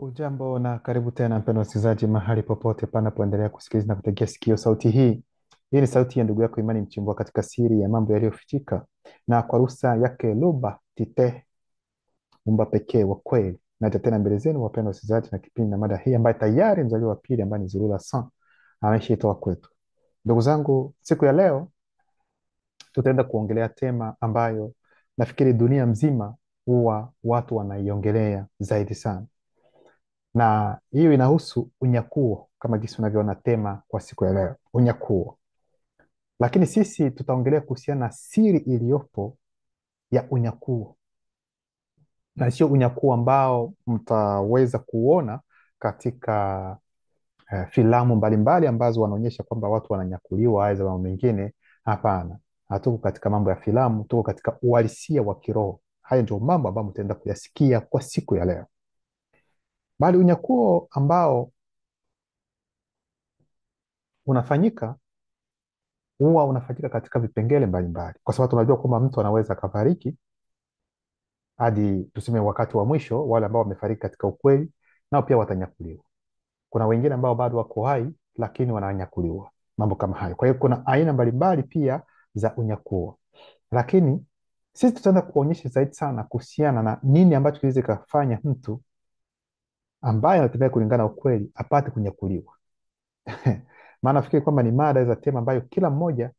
Ujambo na karibu tena mpendwa msikilizaji, mahali popote panapoendelea kusikiliza na kutegea sikio sauti hii. Hii ni sauti ya ndugu yako Imani Mchimbwa katika siri ya mambo yaliyofichika, na kwa ruhusa yake Luba Tite, Mumba pekee wa kweli, naja tena mbele zenu wapendwa wasikilizaji, na kipindi na mada hii ambaye tayari mzaliwa wa pili ambaye ni Zulula San ameshaitoa kwetu. Ndugu zangu, siku ya leo tutaenda kuongelea tema ambayo nafikiri dunia mzima huwa watu wanaiongelea zaidi sana, na hiyo inahusu unyakuo, kama jinsi unavyoona tema kwa siku ya leo, unyakuo. Lakini sisi tutaongelea kuhusiana na siri iliyopo ya unyakuo, na sio unyakuo ambao mtaweza kuona katika filamu mbalimbali ambazo wanaonyesha kwamba watu wananyakuliwa aidha mambo mengine. Hapana, hatuko katika mambo ya filamu, tuko katika uhalisia wa kiroho. Haya ndio mambo ambayo mtaenda kuyasikia kwa siku ya leo, bali unyakuo ambao unafanyika huwa unafanyika katika vipengele mbalimbali, kwa sababu tunajua kwamba mtu anaweza akafariki hadi tuseme wakati wa mwisho. Wale ambao wamefariki katika ukweli nao pia watanyakuliwa. Kuna wengine ambao bado wako hai lakini wananyakuliwa, mambo kama hayo. Kwa hiyo kuna aina mbalimbali pia za unyakuo, lakini sisi tutaenda kuonyesha zaidi sana kuhusiana na nini ambacho kinaweza kufanya mtu ambaye anatembea kulingana na ukweli apate kunyakuliwa. Maana nafikiri kwamba ni mada za tema ambayo kila mmoja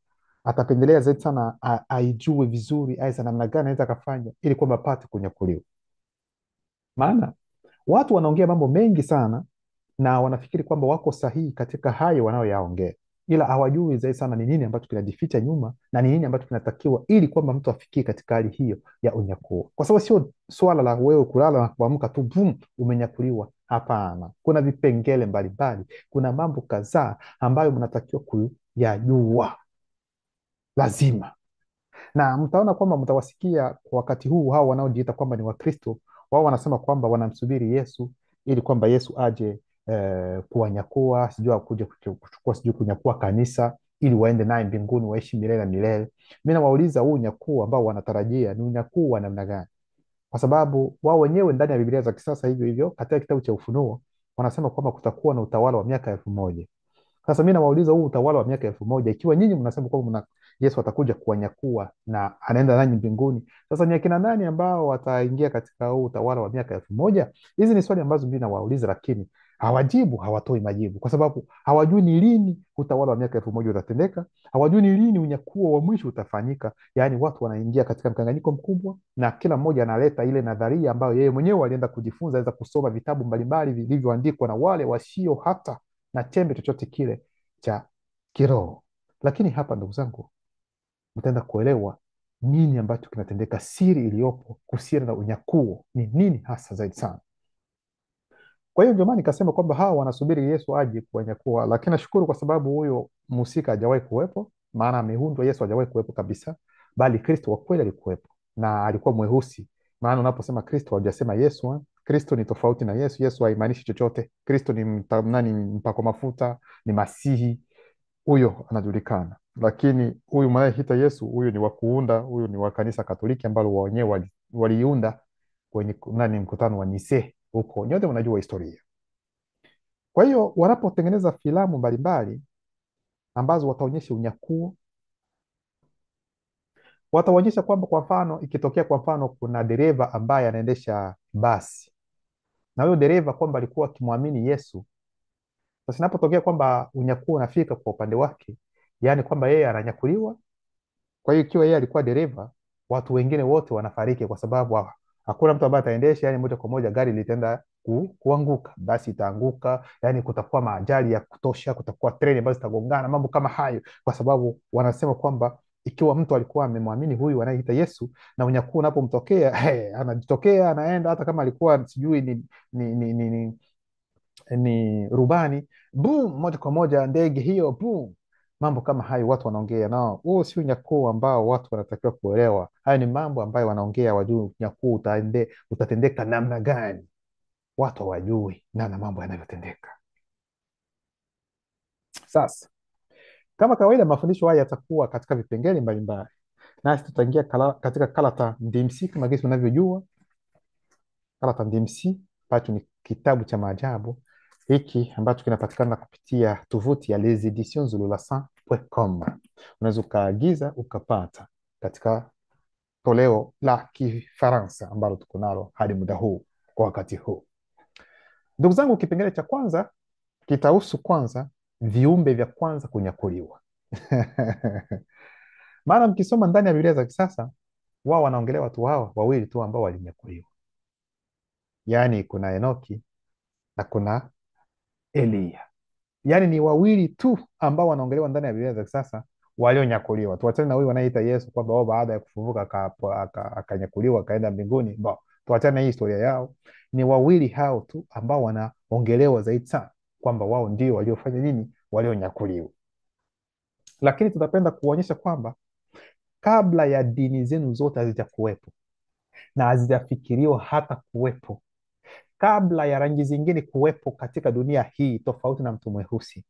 atapendelea zaidi sana aijue vizuri, aisa namna gani anaweza akafanya ili kwamba apate kunyakuliwa. Maana watu wanaongea mambo mengi sana na wanafikiri kwamba wako sahihi katika hayo wanayoyaongea, ila hawajui zaidi sana ni nini ambacho kinajificha nyuma na ni nini ambacho kinatakiwa ili kwamba mtu afikie katika hali hiyo ya unyakuo, kwa sababu sio swala la wewe kulala na kuamka tu boom umenyakuliwa. Hapana, kuna vipengele mbalimbali, kuna mambo kadhaa ambayo mnatakiwa kuyajua lazima. Na mtaona kwamba mtawasikia kwa wakati huu hao wanaojiita kwamba ni Wakristo, wao wanasema kwamba wanamsubiri Yesu ili kwamba Yesu aje kuwanyakua, sijui akuje kuchukua, sijui kunyakua kanisa ili waende naye mbinguni waishi milele na milele. Mimi nawauliza, huu unyakuo ambao wanatarajia ni unyakuo wa namna gani? Kwa sababu wao wenyewe ndani ya Biblia za kisasa hivyo hivyo katika kitabu cha Ufunuo wanasema kwamba kutakuwa na utawala wa miaka 1000. Sasa mi nawauliza, huu utawala wa miaka 1000, ikiwa nyinyi mnasema kwamba Yesu atakuja kuwanyakua na anaenda nanyi mbinguni, sasa ni akina nani ambao wataingia katika huu utawala wa miaka 1000? Hizi ni swali ambazo mi nawauliza, lakini hawajibu, hawatoi majibu, kwa sababu hawajui ni lini utawala wa miaka 1000 utatendeka, hawajui ni lini unyakuo wa mwisho utafanyika. Yaani watu wanaingia katika mkanganyiko mkubwa, na kila mmoja analeta ile nadharia ambayo yeye mwenyewe alienda kujifunza, aweza kusoma vitabu mbalimbali vilivyoandikwa na wale wasio hata na chembe chochote kile cha kiroho. Lakini hapa ndugu zangu, mtaenda kuelewa nini ambacho kinatendeka, siri iliyopo kuhusiana na unyakuo ni nini hasa zaidi sana. Kwa hiyo ndio maana nikasema kwamba hawa wanasubiri Yesu aje kuwanyakua, lakini nashukuru kwa sababu huyo mhusika hajawahi kuwepo, maana ameundwa. Yesu hajawahi kuwepo kabisa, bali Kristo wa kweli alikuwepo na alikuwa mweusi. Maana unaposema Kristo hujasema Yesu. Kristo ni tofauti na Yesu. Yesu haimaanishi chochote. Kristo ni nani? Mpako mafuta, ni Masihi, huyo anajulikana. Lakini huyu mnayehita Yesu, huyu ni wa kuunda, huyu ni wa kanisa Katoliki ambalo wenyewe waliunda kwenye nani, mkutano wa Nisee huko, nyote mnajua historia. Kwa hiyo wanapotengeneza filamu mbalimbali ambazo wataonyesha unyakuo, wataonyesha kwamba kwa mfano ikitokea kwa mfano kuna dereva ambaye anaendesha basi na huyo dereva kwamba alikuwa akimwamini Yesu. Sasa inapotokea kwamba unyakuo unafika kwa upande wake, yaani kwamba yeye ananyakuliwa. Kwa hiyo ikiwa yeye alikuwa dereva, watu wengine wote wanafariki, kwa sababu hakuna mtu ambaye ataendesha, yani moja kwa moja gari litaenda kuanguka, basi itaanguka, yani kutakuwa maajali ya kutosha, kutakuwa treni ambazo zitagongana, mambo kama hayo, kwa sababu wanasema kwamba ikiwa mtu alikuwa amemwamini huyu anayeita Yesu na unyakuo unapomtokea, anajitokea anaenda, hata kama alikuwa sijui ni rubani, boom, moja kwa moja ndege hiyo, boom. Mambo kama hayo watu wanaongea nao, huo sio unyakuo ambao watu wanatakiwa kuelewa. Haya ni mambo ambayo wanaongea, wajui unyakuo utatendeka namna gani. Watu hawajui namna mambo yanavyotendeka. Sasa kama kawaida, mafundisho haya yatakuwa katika vipengele mbalimbali, nasi tutaingia katika karata ndimsi. Kama gesi unavyojua karata ndimsi, ambacho ni kitabu cha maajabu hiki ambacho kinapatikana kupitia tovuti ya leseditionszululasan.com. Unaweza ukaagiza ukapata katika toleo la Kifaransa ambalo tuko nalo hadi muda huu kwa wakati huu. Ndugu zangu, kipengele cha kwanza kitahusu kwanza viumbe vya kwanza kunyakuliwa. Maana mkisoma ndani ya Biblia za kisasa, wao wanaongelea watu hawa wawili tu ambao walinyakuliwa, yaani kuna Enoki na kuna Eliya. Yaani ni wawili tu ambao wanaongelewa ndani ya Biblia za kisasa walionyakuliwa. Tuachane na huyu wanayeita Yesu kwamba wao baada ya kufufuka akanyakuliwa akaenda mbinguni. Tuachane na hii historia yao. Ni wawili hao tu ambao wanaongelewa zaidi sana kwamba wao ndio waliofanya nini, walionyakuliwa. Lakini tutapenda kuonyesha kwamba kabla ya dini zenu zote hazijakuwepo na hazijafikiriwa hata kuwepo, kabla ya rangi zingine kuwepo katika dunia hii tofauti na mtu mweusi,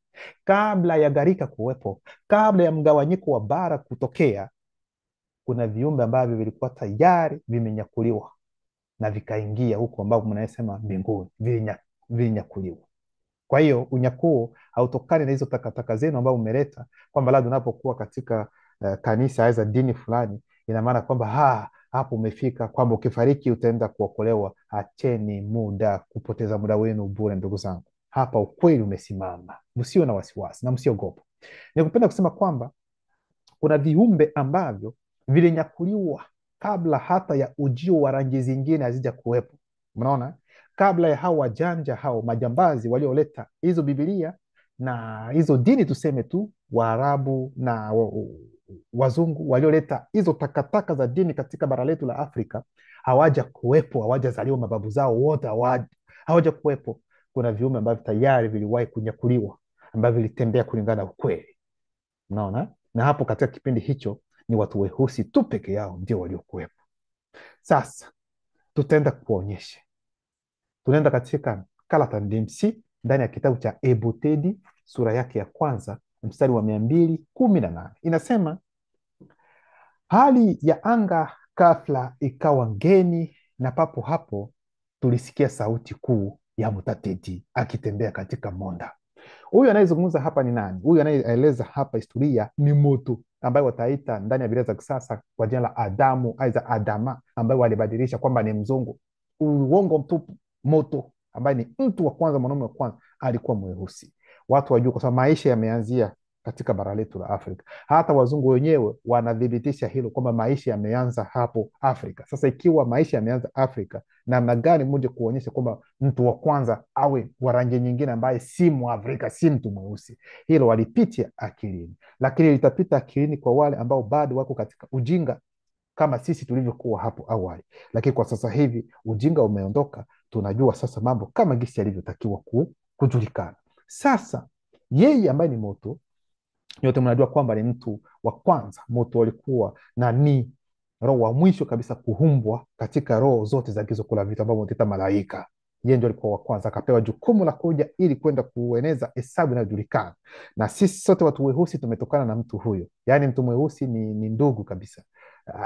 kabla ya gharika kuwepo, kabla ya mgawanyiko wa bara kutokea, kuna viumbe ambavyo vilikuwa tayari vimenyakuliwa na vikaingia huko ambapo mnasema mbinguni, vilinyakuliwa. Kwa hiyo unyakuo hautokani na hizo takataka zenu ambao umeleta kwamba labda unapokuwa katika kanisa aidha dini fulani, ina maana kwamba hapo umefika kwamba ukifariki utaenda kuokolewa. Acheni muda, kupoteza muda wenu bure. Ndugu zangu, hapa ukweli umesimama, msio na wasiwasi na msiogopa. Nikupenda kusema kwamba kuna viumbe ambavyo vilinyakuliwa kabla hata ya ujio wa rangi zingine hazija kuwepo. Mnaona, kabla ya hao wajanja, hao majambazi walioleta hizo Biblia na hizo dini, tuseme tu Waarabu na wazungu walioleta hizo takataka za dini katika bara letu la Afrika, hawaja kuwepo, hawajazaliwa, mababu zao wote hawaja kuwepo. Kuna viumbe ambavyo tayari viliwahi kunyakuliwa ambavyo vilitembea kulingana na ukweli. Unaona, na hapo katika kipindi hicho ni watu weusi tu peke yao ndio waliokuwepo. Sasa tutaenda kuonyesha, tunaenda katika Karata Ndimsi ndani ya kitabu cha Ebutedi sura yake ya kwanza mstari wa 218. Inasema, hali ya anga ghafla ikawa ngeni, na papo hapo tulisikia sauti kuu ya mtateti akitembea katika monda. Huyu anayezungumza hapa ni nani? Huyu anayeeleza hapa historia ni mtu ambaye wataita ndani ya Biblia za kisasa kwa jina la Adamu aidha Adama, ambaye walibadilisha kwamba ni mzungu. Uongo mtupu. Moto ambaye ni mtu wa kwanza, mwanaume wa kwanza alikuwa mweusi. Watu wajua, kwa sababu maisha yameanzia katika bara letu la Afrika. Hata wazungu wenyewe wanathibitisha hilo kwamba maisha yameanza hapo Afrika. Sasa ikiwa maisha yameanza Afrika, namna gani mmoja kuonyesha kwamba mtu wa kwanza awe wa rangi nyingine ambaye si Mwafrika, si mtu mweusi? Hilo walipitia akilini, lakini litapita akilini kwa wale ambao bado wako katika ujinga kama sisi tulivyokuwa hapo awali. Lakini kwa sasa hivi ujinga umeondoka, tunajua sasa mambo kama gisi yalivyotakiwa kujulikana. Sasa yeye ambaye ni moto, yote mnajua kwamba ni mtu wa kwanza. Moto walikuwa na ni roho wa mwisho kabisa kuumbwa katika roho zote za gizo kula vitu ambavyo mtaita malaika. Yeye ndio alikuwa wa kwanza, akapewa jukumu la kuja ili kwenda kueneza hesabu inayojulikana. Na sisi sote watu weusi tumetokana na mtu huyo. Yaani mtu mweusi ni ndugu kabisa.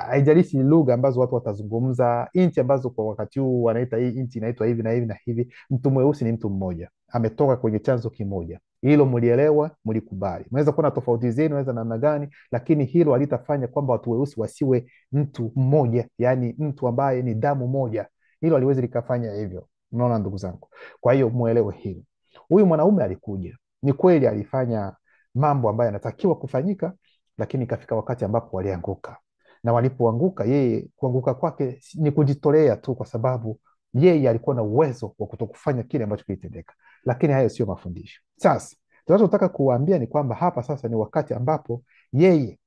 Haijalishi lugha ambazo watu watazungumza, nchi ambazo kwa wakati huu wanaita hii nchi inaitwa hivi na hivi na hivi, mtu mweusi ni mtu mmoja, ametoka kwenye chanzo kimoja. Hilo mlielewa, mlikubali. Mnaweza kuwa na tofauti zenu, naweza namna gani, lakini hilo halitafanya kwamba watu weusi wasiwe mtu mmoja, yani mtu ambaye ni damu moja. Hilo haliwezi likafanya hivyo. Unaona ndugu zangu? Kwa hiyo muelewe hilo. Huyu mwanaume alikuja, ni kweli alifanya mambo ambayo yanatakiwa kufanyika, lakini ikafika wakati ambapo walianguka. Na walipoanguka, yeye kuanguka kwake ni kujitolea tu, kwa sababu yeye alikuwa na uwezo wa kutokufanya kile ambacho kilitendeka. Lakini hayo sio mafundisho. Sasa tunachotaka kuwaambia ni kwamba hapa sasa ni wakati ambapo yeye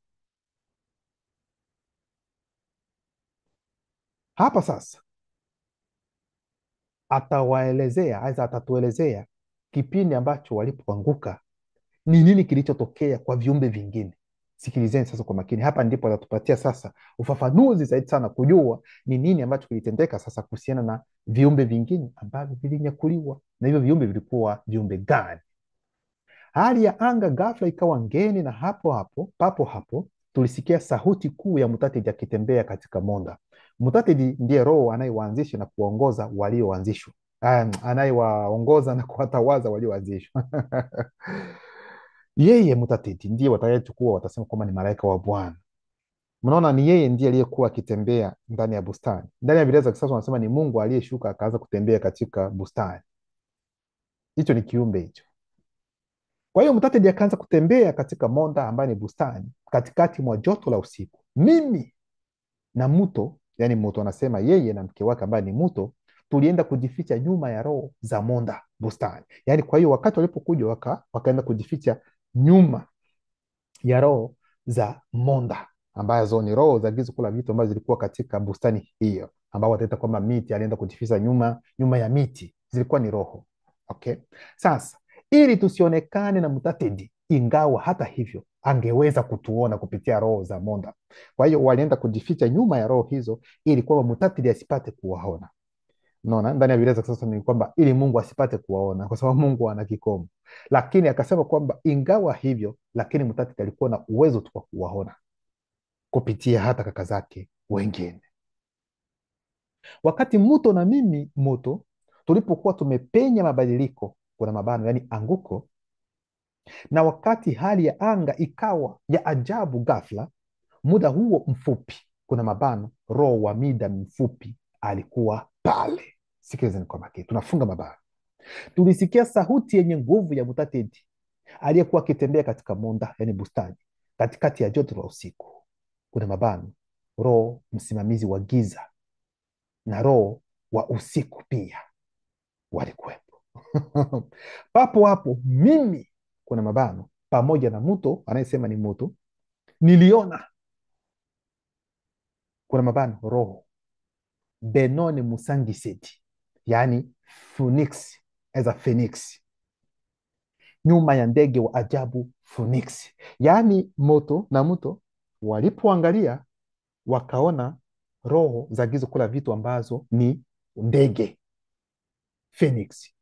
hapa sasa atawaelezea aidha atatuelezea kipindi ambacho walipoanguka ni nini kilichotokea kwa viumbe vingine. Sikilizeni sasa kwa makini, hapa ndipo atatupatia sasa ufafanuzi zaidi sana kujua ni nini ambacho kilitendeka sasa kuhusiana na viumbe vingine ambavyo vilinyakuliwa, na hivyo viumbe vilikuwa viumbe gani? Hali ya anga ghafla ikawa ngeni, na papo hapo tulisikia sauti kuu ya mtatedi akitembea katika monda. Mtatedi ndiye roho anayewaanzisha na kuwaongoza walioanzishwa. anayewaongoza na kuwatawaza walioanzishwa. Yeye Mutatiti ndiye watakayechukua, watasema kwamba ni malaika wa Bwana. Mnaona, ni yeye ndiye aliyekuwa akitembea ndani ya bustani. Ndani ya Biblia za kisasa wanasema ni Mungu aliyeshuka akaanza kutembea katika bustani. Hicho ni kiumbe hicho. Kwa hiyo Mutatiti akaanza kutembea katika monda ambayo ni bustani, katikati mwa joto la usiku. Mimi na Muto, yani Muto anasema yeye na mke wake ambaye ni Muto, tulienda kujificha nyuma ya roho za monda bustani. Yani kwa hiyo wakati walipokuja wakaenda kujificha nyuma ya roho za monda, ambazo ni roho za gizo kula vitu ambazo zilikuwa katika bustani hiyo, ambao wataita kwamba miti, alienda kujificha nyuma ya miti, zilikuwa ni roho. Okay, sasa ili tusionekane na Mutatedi, ingawa hata hivyo angeweza kutuona kupitia roho za monda. Kwa hiyo walienda kujificha nyuma ya roho hizo ili kwamba Mutatedi asipate kuwaona. Unaona, ndani ya Biblia za sasa ni kwamba ili Mungu asipate kuwaona, kwa sababu Mungu ana kikomo. Lakini akasema kwamba ingawa hivyo, lakini Mutatedi alikuwa na uwezo tu wa kuwaona kupitia hata kaka zake wengine. Wakati Muto na mimi Muto tulipokuwa tumepenya mabadiliko, kuna mabano, yani anguko, na wakati hali ya anga ikawa ya ajabu ghafla, muda huo mfupi, kuna mabano, roho wa mida mfupi alikuwa pale. Sikilizeni kwa makini, tunafunga mabano. Tulisikia sauti yenye nguvu ya Mutatedi aliyekuwa akitembea katika monda, yani bustani, katikati ya joto la usiku. Kuna mabano, roho msimamizi wa giza na roho wa usiku pia walikuwepo. Papo hapo mimi, kuna mabano, pamoja na Muto anayesema ni Muto, niliona, kuna mabano, roho Benoni Musangiseti, yani Phoenix, as a Phoenix, nyuma ya ndege wa ajabu Phoenix. Yaani Moto na Muto walipoangalia wakaona roho za gizo kula vitu ambazo ni ndege Phoenix,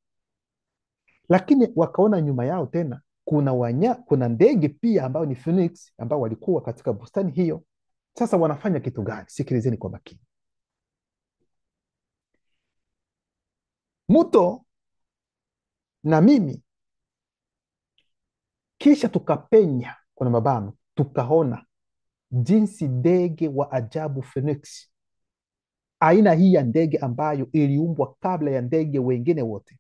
lakini wakaona nyuma yao tena kuna ndege pia ambao ni Phoenix ambao walikuwa katika bustani hiyo. Sasa wanafanya kitu gani? Sikilizeni kwa makini. Muto na mimi kisha tukapenya, kuna mabano, tukaona jinsi ndege wa ajabu Phoenix, aina hii ya ndege ambayo iliumbwa kabla ya ndege wengine wote,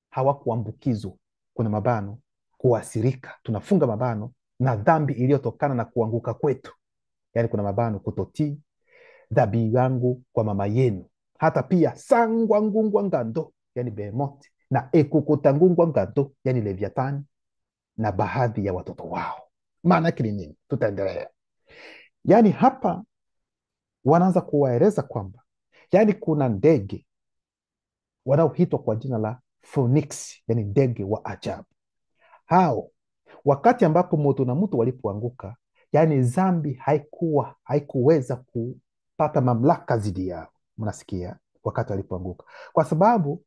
hawakuambukizwa, kuna mabano, kuasirika, tunafunga mabano, na dhambi iliyotokana na kuanguka kwetu, yaani kuna mabano, kutotii dhabihu yangu kwa mama yenu, hata pia sangwa ngungwa ngando, yani Behemoth, na ekukuta ngungwa ngando, yani Leviathani, na baadhi ya watoto wao. Maana yake ni nini? Tutaendelea. Yani hapa wanaanza kuwaeleza kwamba yani kuna ndege wanaoitwa kwa jina la Phoenix, yani ndege wa ajabu. Hao wakati ambapo Moto na Muto walipoanguka, yani dhambi haikuweza kupata mamlaka zidi yao. Mnasikia, wakati walipoanguka, kwa sababu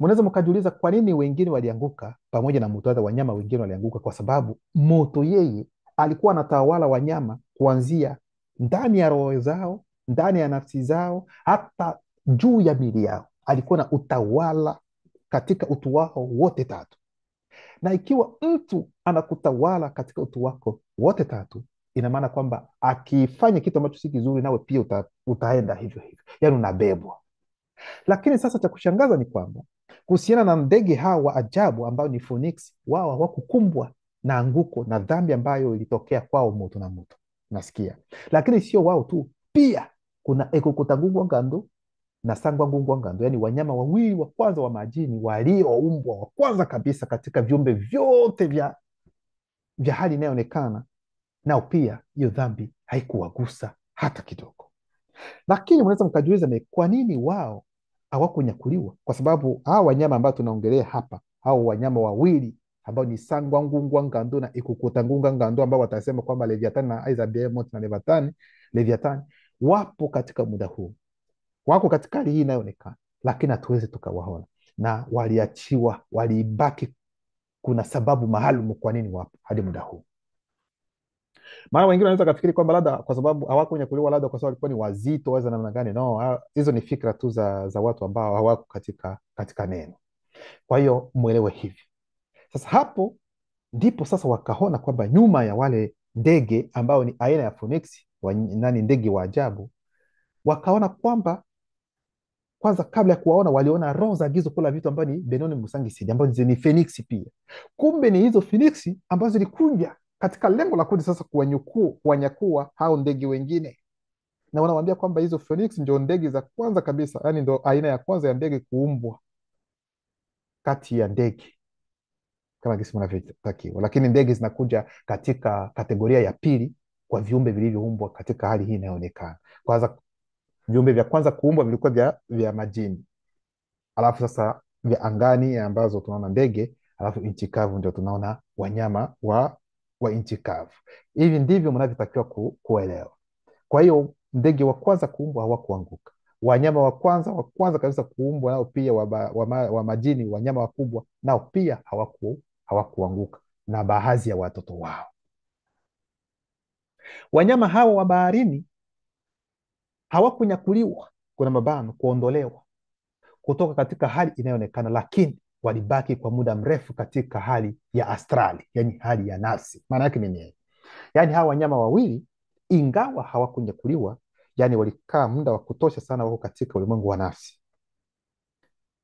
mnaweza mkajiuliza kwa nini wengine walianguka pamoja na Moto, hata wanyama wengine walianguka. Kwa sababu Moto yeye alikuwa anatawala wanyama kuanzia ndani ya roho zao, ndani ya nafsi zao, hata juu ya mili yao. Alikuwa na utawala katika utu wao wote tatu, na ikiwa mtu anakutawala katika utu wako wote tatu, ina maana kwamba akifanya kitu ambacho si kizuri, nawe pia utaenda hivyo hivyo, yani unabebwa. Lakini sasa cha kushangaza ni kwamba kuhusiana na ndege hawa wa ajabu ambao ni Phoenix, wao hawakukumbwa na anguko na dhambi ambayo ilitokea kwao Moto na Muto. Nasikia, lakini sio wao tu, pia kuna ekukuta ngungwa ngando na sangwa ngungwa ngando, yani wanyama wawili wa kwanza wa majini walioumbwa wa kwanza kabisa katika viumbe vyote vya hali inayoonekana, nao pia hiyo dhambi haikuwagusa hata kidogo. Lakini mnaweza mkajiuliza ni kwa nini wao hawakunyakuliwa? Kwa sababu hawa wanyama ambao tunaongelea hapa, hao wanyama wawili ambao ni sangwa ngungwa ngando na ikukuta ngungwa ngando, ambao watasema kwamba Leviathani na Aiza Behemoth na Leviathani wapo katika muda huu, wako katika hali hii inayoonekana, lakini hatuwezi tukawaona, na waliachiwa, walibaki. Kuna sababu maalum kwa nini wapo hadi muda huu. Maana wengine wanaweza kafikiri kwamba labda kwa sababu hawakunyakuliwa, labda kwa sababu walikuwa ni wazito waweza namna gani. No, hizo ni fikra tu za watu ambao hawako katika neno. Kwa hiyo mwelewe hivi sasa. Hapo ndipo sasa wakaona kwamba nyuma ya wale ndege ambao ni aina ya phoenix nani, ndege wa ajabu, wakaona kwamba kwanza, kabla ya kuwaona, waliona roho za gizo kula vitu ambao ni Benoni Musangisidi, ambao ni Phoenix pia. Kumbe ni hizo Phoenix ambazo zilikuja katika lengo la kuja sasa kuwanyakua hao ndege wengine, na wanawambia kwamba hizo Phoenix ndio ndege za kwanza kabisa, yani ndio aina ya kwanza ya ndege kuumbwa kati ya ndege kama gisi mnavyotakiwa, lakini ndege zinakuja katika kategoria ya pili kwa viumbe vilivyoumbwa katika hali hii inayoonekana. Kwanza, viumbe vya kwanza kuumbwa vilikuwa vya majini, alafu sasa vya angani ambazo tunaona ndege, alafu nchi kavu ndio tunaona wanyama wa nchi kavu. Hivi ndivyo mnavyotakiwa kuelewa. Kwa hiyo ndege wa kwanza kuumbwa hawakuanguka. Wanyama wa kwanza kabisa kuumbwa nao pia wa majini, wanyama wakubwa nao pia hawakuanguka na baadhi ya watoto wao. Wanyama hawa wa baharini hawakunyakuliwa, kuna mabano, kuondolewa kutoka katika hali inayoonekana, lakini walibaki kwa muda mrefu katika hali ya astrali, yani hali ya nafsi. Maana yake ni nini? Yani hawa wanyama wawili ingawa hawakunyakuliwa, yani walikaa muda wa kutosha sana wako katika ulimwengu wa nafsi.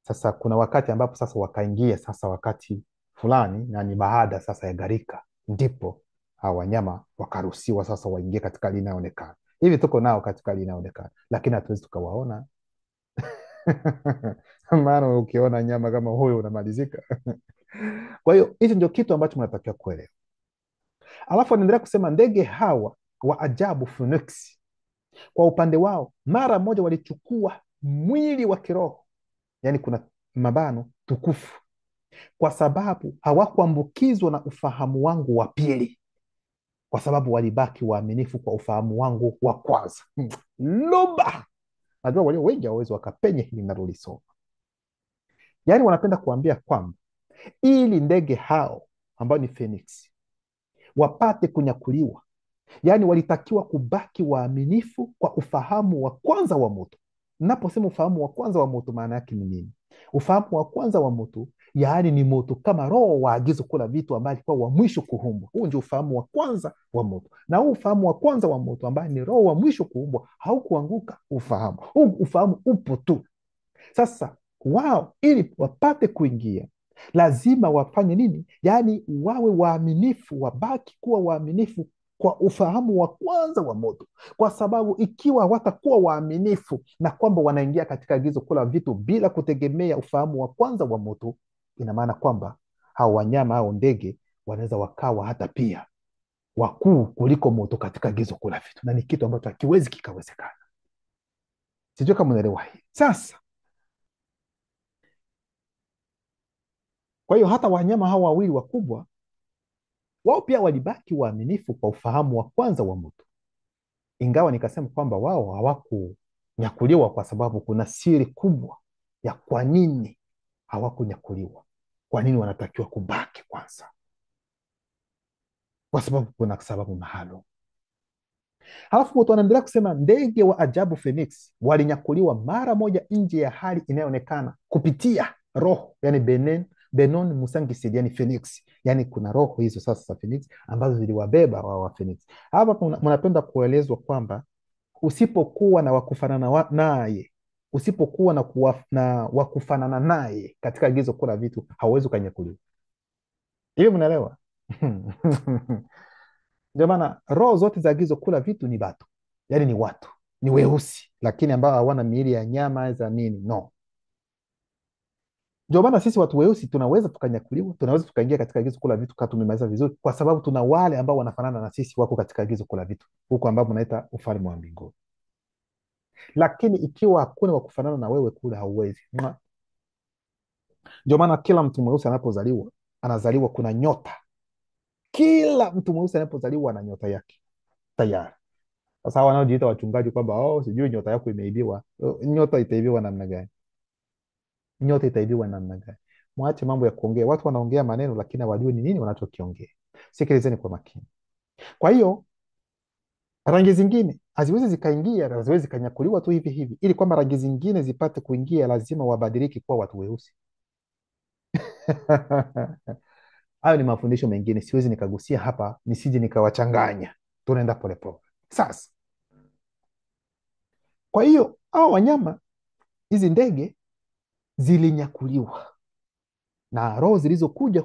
Sasa kuna wakati ambapo sasa wakaingia sasa wakati fulani, na ni baada sasa ya gharika, ndipo hawa wanyama wakaruhusiwa sasa waingie katika hali inayoonekana. Hivi tuko nao katika hali inayoonekana, lakini hatuwezi tukawaona. Maana ukiona nyama kama huyo unamalizika. Kwa hiyo hicho ndio kitu ambacho mnatakiwa kuelewa. Alafu anaendelea kusema ndege hawa wa ajabu Phoenix, kwa upande wao mara moja walichukua mwili wa kiroho, yani kuna mabano tukufu, kwa sababu hawakuambukizwa na ufahamu wangu wa pili, kwa sababu walibaki waaminifu kwa ufahamu wangu wa kwanza. Luba, najua walio wengi hawawezi wakapenye hili nalolisoma. Yani wanapenda kuambia kwamba ili ndege hao ambao ni Phoenix wapate kunyakuliwa, yani walitakiwa kubaki waaminifu kwa ufahamu wa kwanza wa moto. Naposema ufahamu wa kwanza wa moto, maana yake ni nini? Ufahamu wa kwanza wa moto, yaani ni moto kama roho wa agizo kula vitu ambaye alikuwa wa mwisho kuumbwa. Huu ndio ufahamu wa kwanza wa moto, na huu ufahamu wa kwanza wa moto ambaye ni roho wa mwisho kuumbwa haukuanguka. Ufahamu huu, ufahamu upo tu. Sasa wao ili wapate kuingia lazima wafanye nini? Yaani wawe waaminifu, wabaki kuwa waaminifu kwa ufahamu wa kwanza wa moto, kwa sababu ikiwa watakuwa waaminifu na kwamba wanaingia katika agizo kula vitu bila kutegemea ufahamu wa kwanza wa moto, ina maana kwamba hao wanyama au ndege wanaweza wakawa hata pia wakuu kuliko moto katika agizo kula vitu, na ni kitu ambacho hakiwezi kikawezekana. Sijui kama unaelewa hii sasa. Kwa hiyo hata wanyama hawa wawili wakubwa wao pia walibaki waaminifu kwa ufahamu wa kwanza wa moto, ingawa nikasema kwamba wao hawakunyakuliwa kwa sababu kuna siri kubwa ya kwa nini hawakunyakuliwa, kwa nini wanatakiwa kubaki kwanza, kwa sababu kuna sababu maalum. Halafu mtu anaendelea kusema ndege wa ajabu Phoenix walinyakuliwa mara moja nje ya hali inayoonekana kupitia roho, yani Benon Musangisidi, yani Phoenix. Yani kuna roho hizo sasa za Phoenix ambazo ziliwabeba wa Phoenix. Hapa mnapenda kuelezwa kwamba usipokuwa na wakufanana naye, usipokuwa na wakufanana naye katika agizo kula vitu, hauwezi ukanyakuliwa. Hiyo mnaelewa? Ndio maana roho zote za agizo kula vitu ni batu, yani ni watu, ni weusi, lakini ambao hawana miili ya nyama za nini, no. Ndio maana sisi watu weusi tunaweza tukanyakuliwa, tunaweza tukaingia katika agizo kula vitu kama tumemaliza vizuri, kwa sababu tuna wale ambao wanafanana na sisi wako katika agizo kula vitu huko ambao mnaita ufalme wa mbinguni. Lakini ikiwa hakuna wakufanana na wewe kule, hauwezi. Ndio maana kila mtu mweusi anapozaliwa anazaliwa kuna nyota. Kila mtu mweusi anapozaliwa ana nyota yake tayari. Sasa hawa wanaojiita wachungaji kwamba sijui nyota yako imeibiwa, nyota itaibiwa namna gani? Nyota itaibiwa namna gani? Mwache mambo ya kuongea. Watu wanaongea maneno lakini hawajui ni nini wanachokiongea. Sikilizeni kwa makini. Kwa hiyo Rangi zingine haziwezi zikaingia, haziwezi zikanyakuliwa tu hivi hivi. Ili kwamba rangi zingine zipate kuingia, lazima wabadiliki kuwa watu weusi. Hayo ni mafundisho mengine, siwezi nikagusia hapa nisije nikawachanganya. Tunaenda polepole sasa. Kwa hiyo hao wanyama, hizi ndege zilinyakuliwa na roho zilizokuja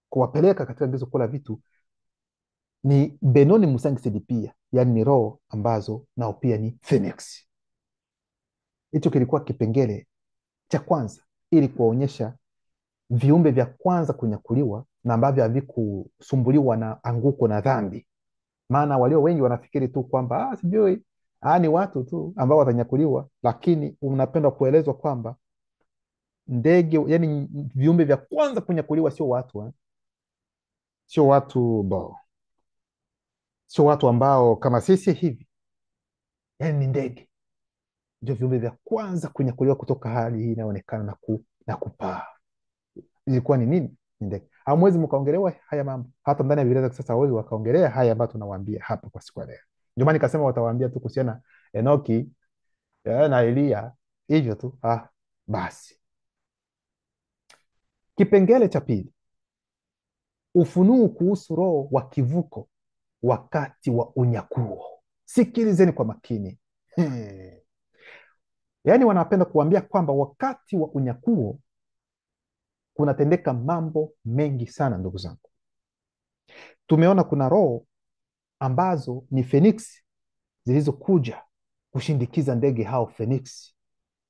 kuwapeleka katika gizo kula vitu ni Benoni Musangisidi pia, yaani ni roho ambazo nao pia ni Phoenix. Hicho kilikuwa kipengele cha kwanza, ili kuwaonyesha viumbe vya kwanza kunyakuliwa na ambavyo havikusumbuliwa na anguko na dhambi. Maana walio wengi wanafikiri tu kwamba sijui ni watu tu ambao watanyakuliwa, lakini unapenda kuelezwa kwamba ndege, yani viumbe vya kwanza kunyakuliwa sio watu sio watu sio watu ambao kama sisi hivi, yani ni ndege ndio viumbe vya kwanza kunyakuliwa kutoka hali hii inayoonekana na kupaa. Ilikuwa ni nini? Ni ndege. Hamwezi mkaongelewa haya mambo hata ndani ya Biblia za kisasa, hawezi wakaongelea haya ambayo tunawaambia hapa kwa siku ya leo. Ndio maana nikasema watawaambia tu kuhusiana Enoki na Eliya, hivyo tu. Basi kipengele cha pili, ufunuo kuhusu roho wa kivuko wakati wa unyakuo. Sikilizeni kwa makini. Yaani wanapenda kuambia kwamba wakati wa unyakuo kunatendeka mambo mengi sana. Ndugu zangu, tumeona kuna roho ambazo ni Phoenix zilizokuja kushindikiza ndege hao Phoenix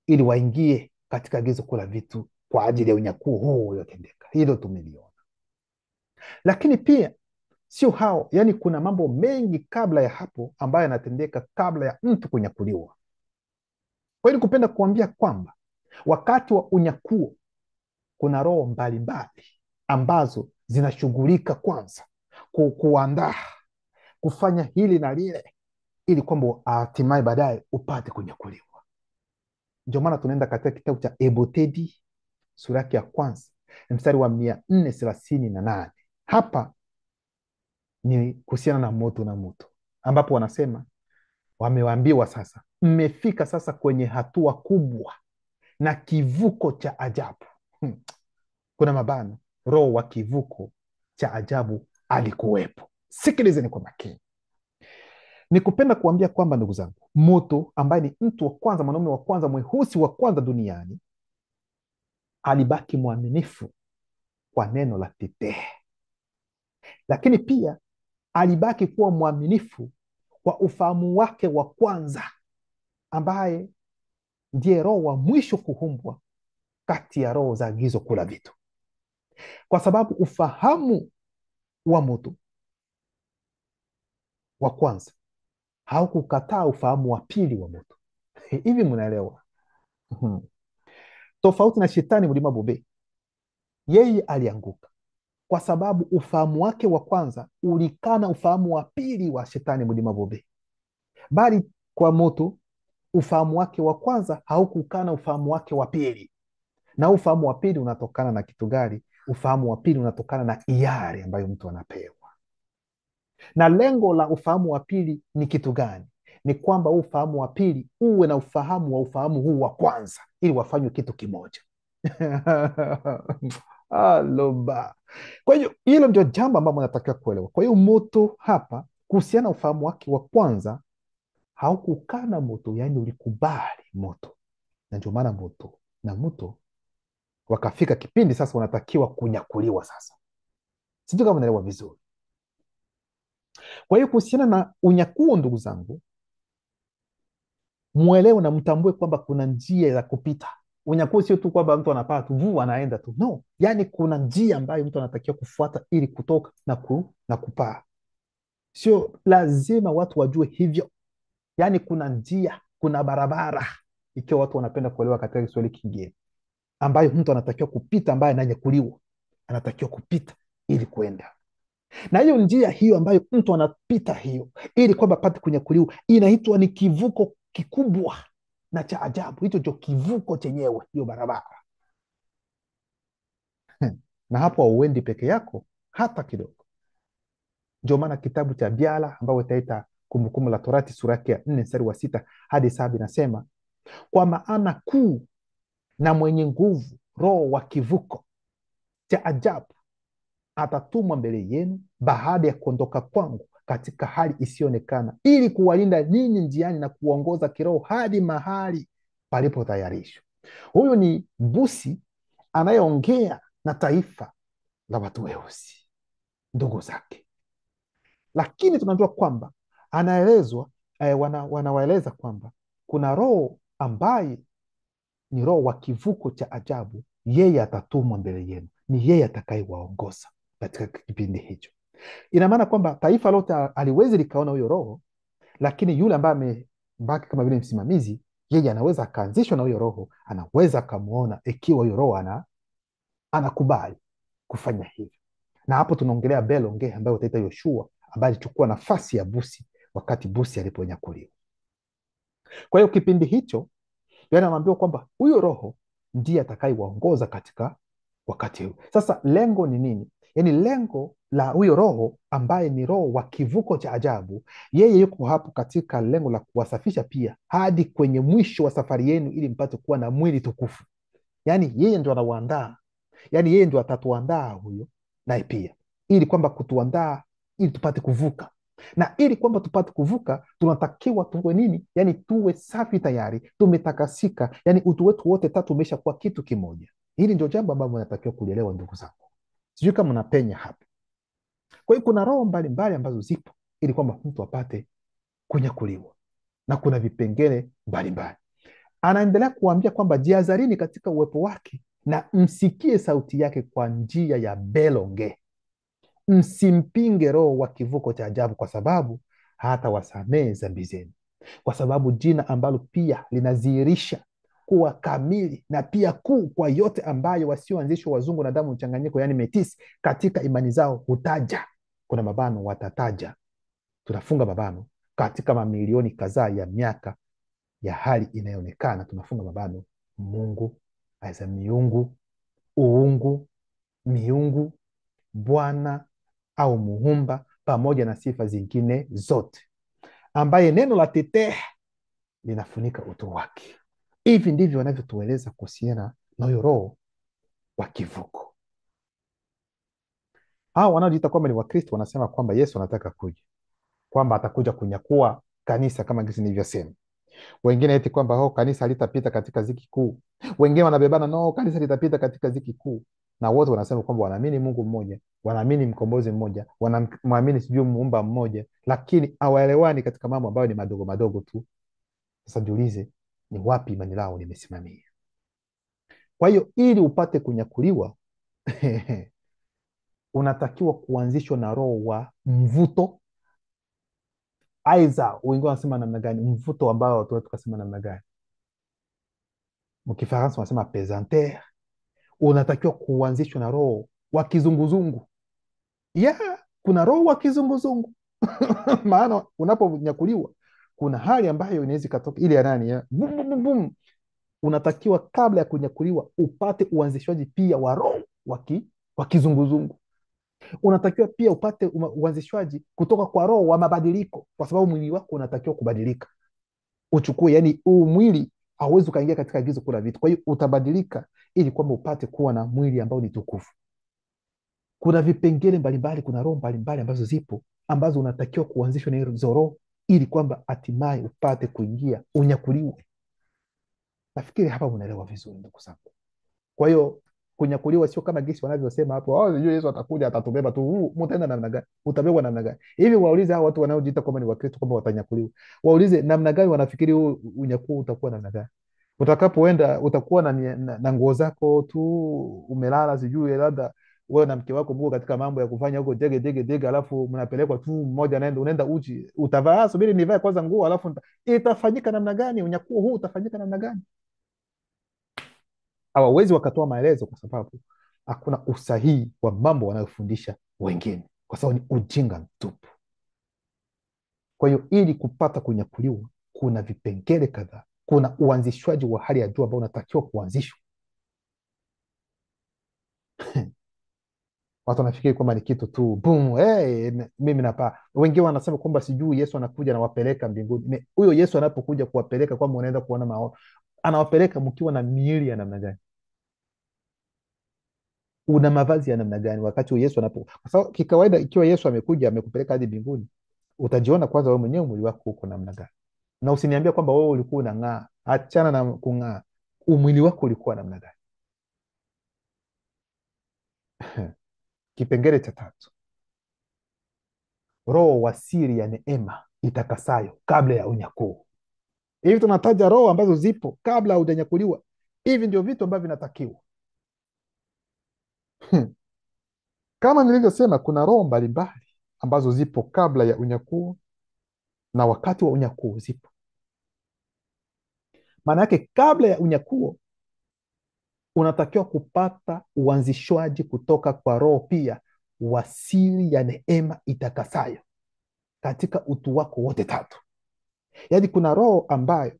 ili waingie katika agizo kula vitu kwa ajili ya unyakuo huu uliotendeka. Hilo tumeliona, lakini pia sio hao, yani kuna mambo mengi kabla ya hapo ambayo yanatendeka kabla ya mtu kunyakuliwa. Kwa hiyo kupenda kuambia kwamba wakati wa unyakuo kuna roho mbalimbali ambazo zinashughulika kwanza kuandaa kufanya hili na lile, ili kwamba hatimaye baadaye upate kunyakuliwa. Ndio maana tunaenda katika kitabu cha Ebotedi sura yake ya kwanza mstari wa 438. Hapa ni kuhusiana na moto na moto, ambapo wanasema wameambiwa sasa, mmefika sasa kwenye hatua kubwa na kivuko cha ajabu. Kuna mabano, roho wa kivuko cha ajabu alikuwepo. Sikilizeni kwa makini. Ni kupenda kuambia kwamba ndugu zangu, moto ambaye ni mtu wa kwanza, mwanaume wa kwanza, mweusi wa kwanza duniani, alibaki mwaminifu kwa neno la Titehe, lakini pia alibaki kuwa mwaminifu kwa ufahamu wake wa kwanza, ambaye ndiye roho wa mwisho kuumbwa kati ya roho za agizo kula vitu, kwa sababu ufahamu wa moto wa kwanza haukukataa ufahamu wa pili wa moto. Hivi mnaelewa? Tofauti na shetani mlima Bobe, yeye alianguka kwa sababu ufahamu wake wa kwanza ulikana ufahamu wa pili wa shetani mlima Bobe, bali kwa moto ufahamu wake wa kwanza haukukana ufahamu wake wa pili. Na ufahamu wa pili unatokana na kitu gani? Ufahamu wa pili unatokana na hiari ambayo mtu anapewa. Na lengo la ufahamu wa pili ni kitu gani? Ni kwamba ufahamu wa pili uwe na ufahamu wa ufahamu huu wa kwanza, ili wafanywe kitu kimoja. Aloba. Kwa hiyo hilo ndio jambo ambalo natakiwa kuelewa. Kwa hiyo moto hapa, kuhusiana na ufahamu wake wa kwanza, haukukana moto, yaani ulikubali moto, na ndio maana moto na moto wakafika kipindi sasa wanatakiwa kunyakuliwa. Sasa sijui kama naelewa vizuri. Kwa hiyo kuhusiana na unyakuo, ndugu zangu, mwelewe na mtambue kwamba kuna njia za kupita. Unyakuo sio tu kwamba mtu anapaa tu vuu anaenda tu, no. Yaani kuna njia ambayo mtu anatakiwa kufuata ili kutoka na kupaa. Sio lazima watu wajue hivyo. Yaani kuna njia, kuna barabara, ikiwa watu wanapenda kuelewa katika Kiswahili kingine, ambayo mtu anatakiwa kupita, ambaye ananyakuliwa anatakiwa kupita ili kuenda. Na hiyo njia hiyo ambayo mtu anapita hiyo ili kwamba apate kunyakuliwa inaitwa ni kivuko kikubwa na cha ajabu. Hicho ndio kivuko chenyewe, hiyo barabara. Na hapo hauendi peke yako hata kidogo. Ndio maana kitabu cha Biala ambayo itaita Kumbukumbu la Torati sura yake ya 4 mstari wa 6 hadi 7 inasema, kwa maana kuu na mwenye nguvu, Roho wa kivuko cha ajabu atatumwa mbele yenu baada ya kuondoka kwangu katika hali isiyoonekana, ili kuwalinda ninyi njiani na kuongoza kiroho hadi mahali palipotayarishwa. Huyu ni Busi anayeongea na taifa la watu weusi, ndugu zake, lakini tunajua kwamba anaelezwa wanawaeleza kwamba kuna roho ambaye ni roho wa kivuko cha ajabu, yeye atatumwa mbele yenu, ni yeye atakayewaongoza katika kipindi hicho. Ina maana kwamba taifa lote aliwezi likaona huyo roho, lakini yule ambaye amebaki kama vile msimamizi, yeye anaweza akaanzishwa na huyo roho, anaweza akamwona ikiwa huyo roho anakubali kufanya hivyo. Na hapo tunaongelea Belonge ambaye utaita Yoshua, ambaye alichukua nafasi ya Busi wakati Busi aliponyakuliwa. Kwa hiyo kipindi hicho anaambiwa kwamba huyo roho ndiye atakayewaongoza katika wakati huu. Sasa lengo ni nini? Yaani lengo la huyo roho ambaye ni roho wa kivuko cha ajabu, yeye yuko hapo katika lengo la kuwasafisha pia hadi kwenye mwisho wa safari yenu, ili mpate kuwa na mwili tukufu. Yaani yeye ndio anawaandaa, yaani yeye ndio atatuandaa huyo naye pia, ili kwamba kutuandaa ili tupate kuvuka, na ili kwamba tupate kuvuka tunatakiwa tuwe nini? Yaani tuwe safi tayari, tumetakasika, yaani utu wetu wote tatu umesha kuwa kitu kimoja. Hili ndio jambo ambalo natakiwa kulielewa, ndugu zangu. Sijui kama napenya hapa. Kwa hiyo kuna roho mbalimbali ambazo zipo ili kwamba mtu apate kunyakuliwa, na kuna vipengele mbalimbali. Anaendelea kuambia kwamba jihadharini katika uwepo wake na msikie sauti yake kwa njia ya Belonge. Msimpinge roho wa kivuko cha ajabu, kwa sababu hata wasamehe dhambi zenu, kwa sababu jina ambalo pia linadhihirisha kuwa kamili na pia kuu kwa yote ambayo wasioanzishwa wazungu na damu mchanganyiko, yaani metisi, katika imani zao hutaja, kuna mabano watataja, tunafunga mabano, katika mamilioni kadhaa ya miaka ya hali inayoonekana, tunafunga mabano, Mungu aiza miungu, uungu, miungu, Bwana au muumba, pamoja na sifa zingine zote, ambaye neno la teteh linafunika utu wake. Hivi ndivyo wanavyotueleza kuhusiana na huyo roho wa kivuko. Hao wanaojiita kwamba ni Wakristo wanasema kwamba Yesu anataka kuja, kwamba atakuja kunyakua kanisa kama jinsi nilivyosema. Wengine eti kwamba kanisa litapita katika ziki kuu, wengine wanabebana kanisa litapita katika ziki kuu, na wote wanasema kwamba wanaamini Mungu mmoja, wanaamini mkombozi mmoja, wanamwamini sijui muumba mmoja, lakini hawaelewani katika mambo ambayo ni madogo madogo tu. Sasa jiulize, ni wapi imani lao limesimamia? Kwa hiyo ili upate kunyakuliwa unatakiwa kuanzishwa na roho wa mvuto, aidha wengine wanasema namna gani, mvuto ambao tukasema namna gani, mkifaransa wanasema pesanteur. Unatakiwa kuanzishwa na roho wa kizunguzungu. Kuna roho wa kizunguzungu maana unaponyakuliwa kuna hali ambayo inaweza ikatoka ile ya nani bum, bum, bum, bum. Unatakiwa kabla ya kunyakuliwa upate uanzishwaji pia wa roho wa kizunguzungu. Unatakiwa pia upate uanzishwaji kutoka kwa roho wa mabadiliko, kwa sababu mwili wako unatakiwa kubadilika, uchukue, yani huu mwili hauwezi ukaingia katika gizo kula vitu. Kwa hiyo utabadilika ili kwamba upate kuwa na mwili ambao ni tukufu. Kuna vipengele mbalimbali, kuna roho mbalimbali ambazo zipo, ambazo unatakiwa kuanzishwa na hizo roho ili kwamba hatimaye upate kuingia unyakuliwe. Nafikiri hapa unaelewa vizuri, ndugu zangu. Kwa hiyo kunyakuliwa sio kama gisi wanavyosema hapo, sijui Yesu atakuja atatubeba tu. Mtaenda namna gani? Utabebwa namna gani? Hivi waulize hao watu wanaojiita kwamba ni Wakristo kwamba watanyakuliwa, waulize namna gani wanafikiri huu unyakuo utakuwa namna gani? Utakapoenda utakuwa na nguo zako tu umelala, sijui labda wewe na mke wako mko katika mambo ya kufanya huko dege dege dege, alafu mnapelekwa tu, mmoja unaenda uchi, utavaa subiri nivae kwanza nguo, alafu itafanyika namna gani? Unyakuo huu utafanyika namna gani? Hawawezi wakatoa maelezo, kwa sababu hakuna usahihi wa mambo wanayofundisha wengine, kwa sababu ni ujinga mtupu. Kwa hiyo ili kupata kunyakuliwa kuna vipengele kadhaa, kuna uanzishwaji wa hali ya juu ambao unatakiwa kuanzishwa Watu wanafikiri kwamba ni kitu tu boom, hey, mimi napaa. Wengine wanasema kwamba sijui Yesu anakuja anawapeleka mbinguni. Huyo Yesu anapokuja kuwapeleka, kwamba unaenda kuona maono, anawapeleka mkiwa na miili ya namna gani? Una mavazi ya namna gani wakati huyo Yesu anapo? Kwa sababu kikawaida, ikiwa Yesu amekuja amekupeleka hadi mbinguni, utajiona kwanza wewe mwenyewe mwili wako uko namna gani, na usiniambia kwamba wewe ulikuwa unang'aa. Achana na kung'aa, umwili wako ulikuwa namna gani? Kipengele cha tatu, roho wa siri ya neema itakasayo kabla ya unyakuo. Hivi tunataja roho ambazo zipo kabla haujanyakuliwa. Hivi ndio vitu ambavyo vinatakiwa. Kama nilivyosema, kuna roho mbalimbali ambazo zipo kabla ya unyakuo na wakati wa unyakuo zipo. Maana yake kabla ya unyakuo unatakiwa kupata uanzishwaji kutoka kwa roho pia wa siri ya neema itakasayo katika utu wako wote tatu. Yaani kuna roho ambayo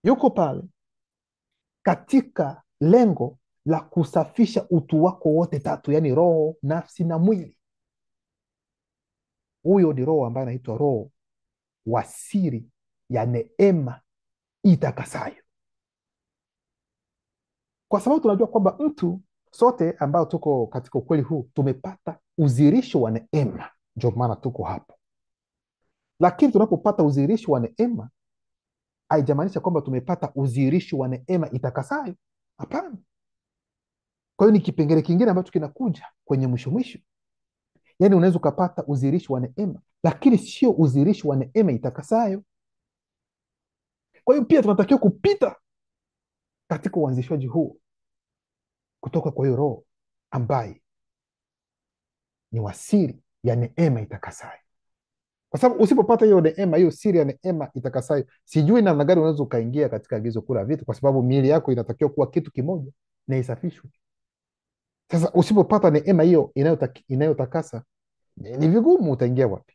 yuko pale katika lengo la kusafisha utu wako wote tatu, yaani roho, nafsi na mwili. Huyo ni roho ambaye anaitwa roho wa siri ya neema itakasayo, kwa sababu tunajua kwamba mtu sote ambao tuko katika ukweli huu tumepata uzirisho wa neema, ndio maana tuko hapo. Lakini tunapopata uzirisho wa neema haijamaanisha kwamba tumepata uzirisho wa neema itakasayo. Hapana. Kwa hiyo ni kipengele kingine ambacho kinakuja kwenye mwisho mwisho. Yaani unaweza ukapata uzirisho wa neema, lakini sio uzirisho wa neema itakasayo. Kwa hiyo pia tunatakiwa kupita katika uanzishwaji huo kutoka kwa hiyo roho ambaye ni wasiri ya neema itakasayo, kwa sababu usipopata hiyo neema, hiyo siri ya neema itakasayo, sijui namna gani unaweza ukaingia katika agizo kula vitu, kwa sababu miili yako inatakiwa kuwa kitu kimoja na isafishwe. Sasa usipopata neema hiyo inayotakasa, ni vigumu, utaingia wapi?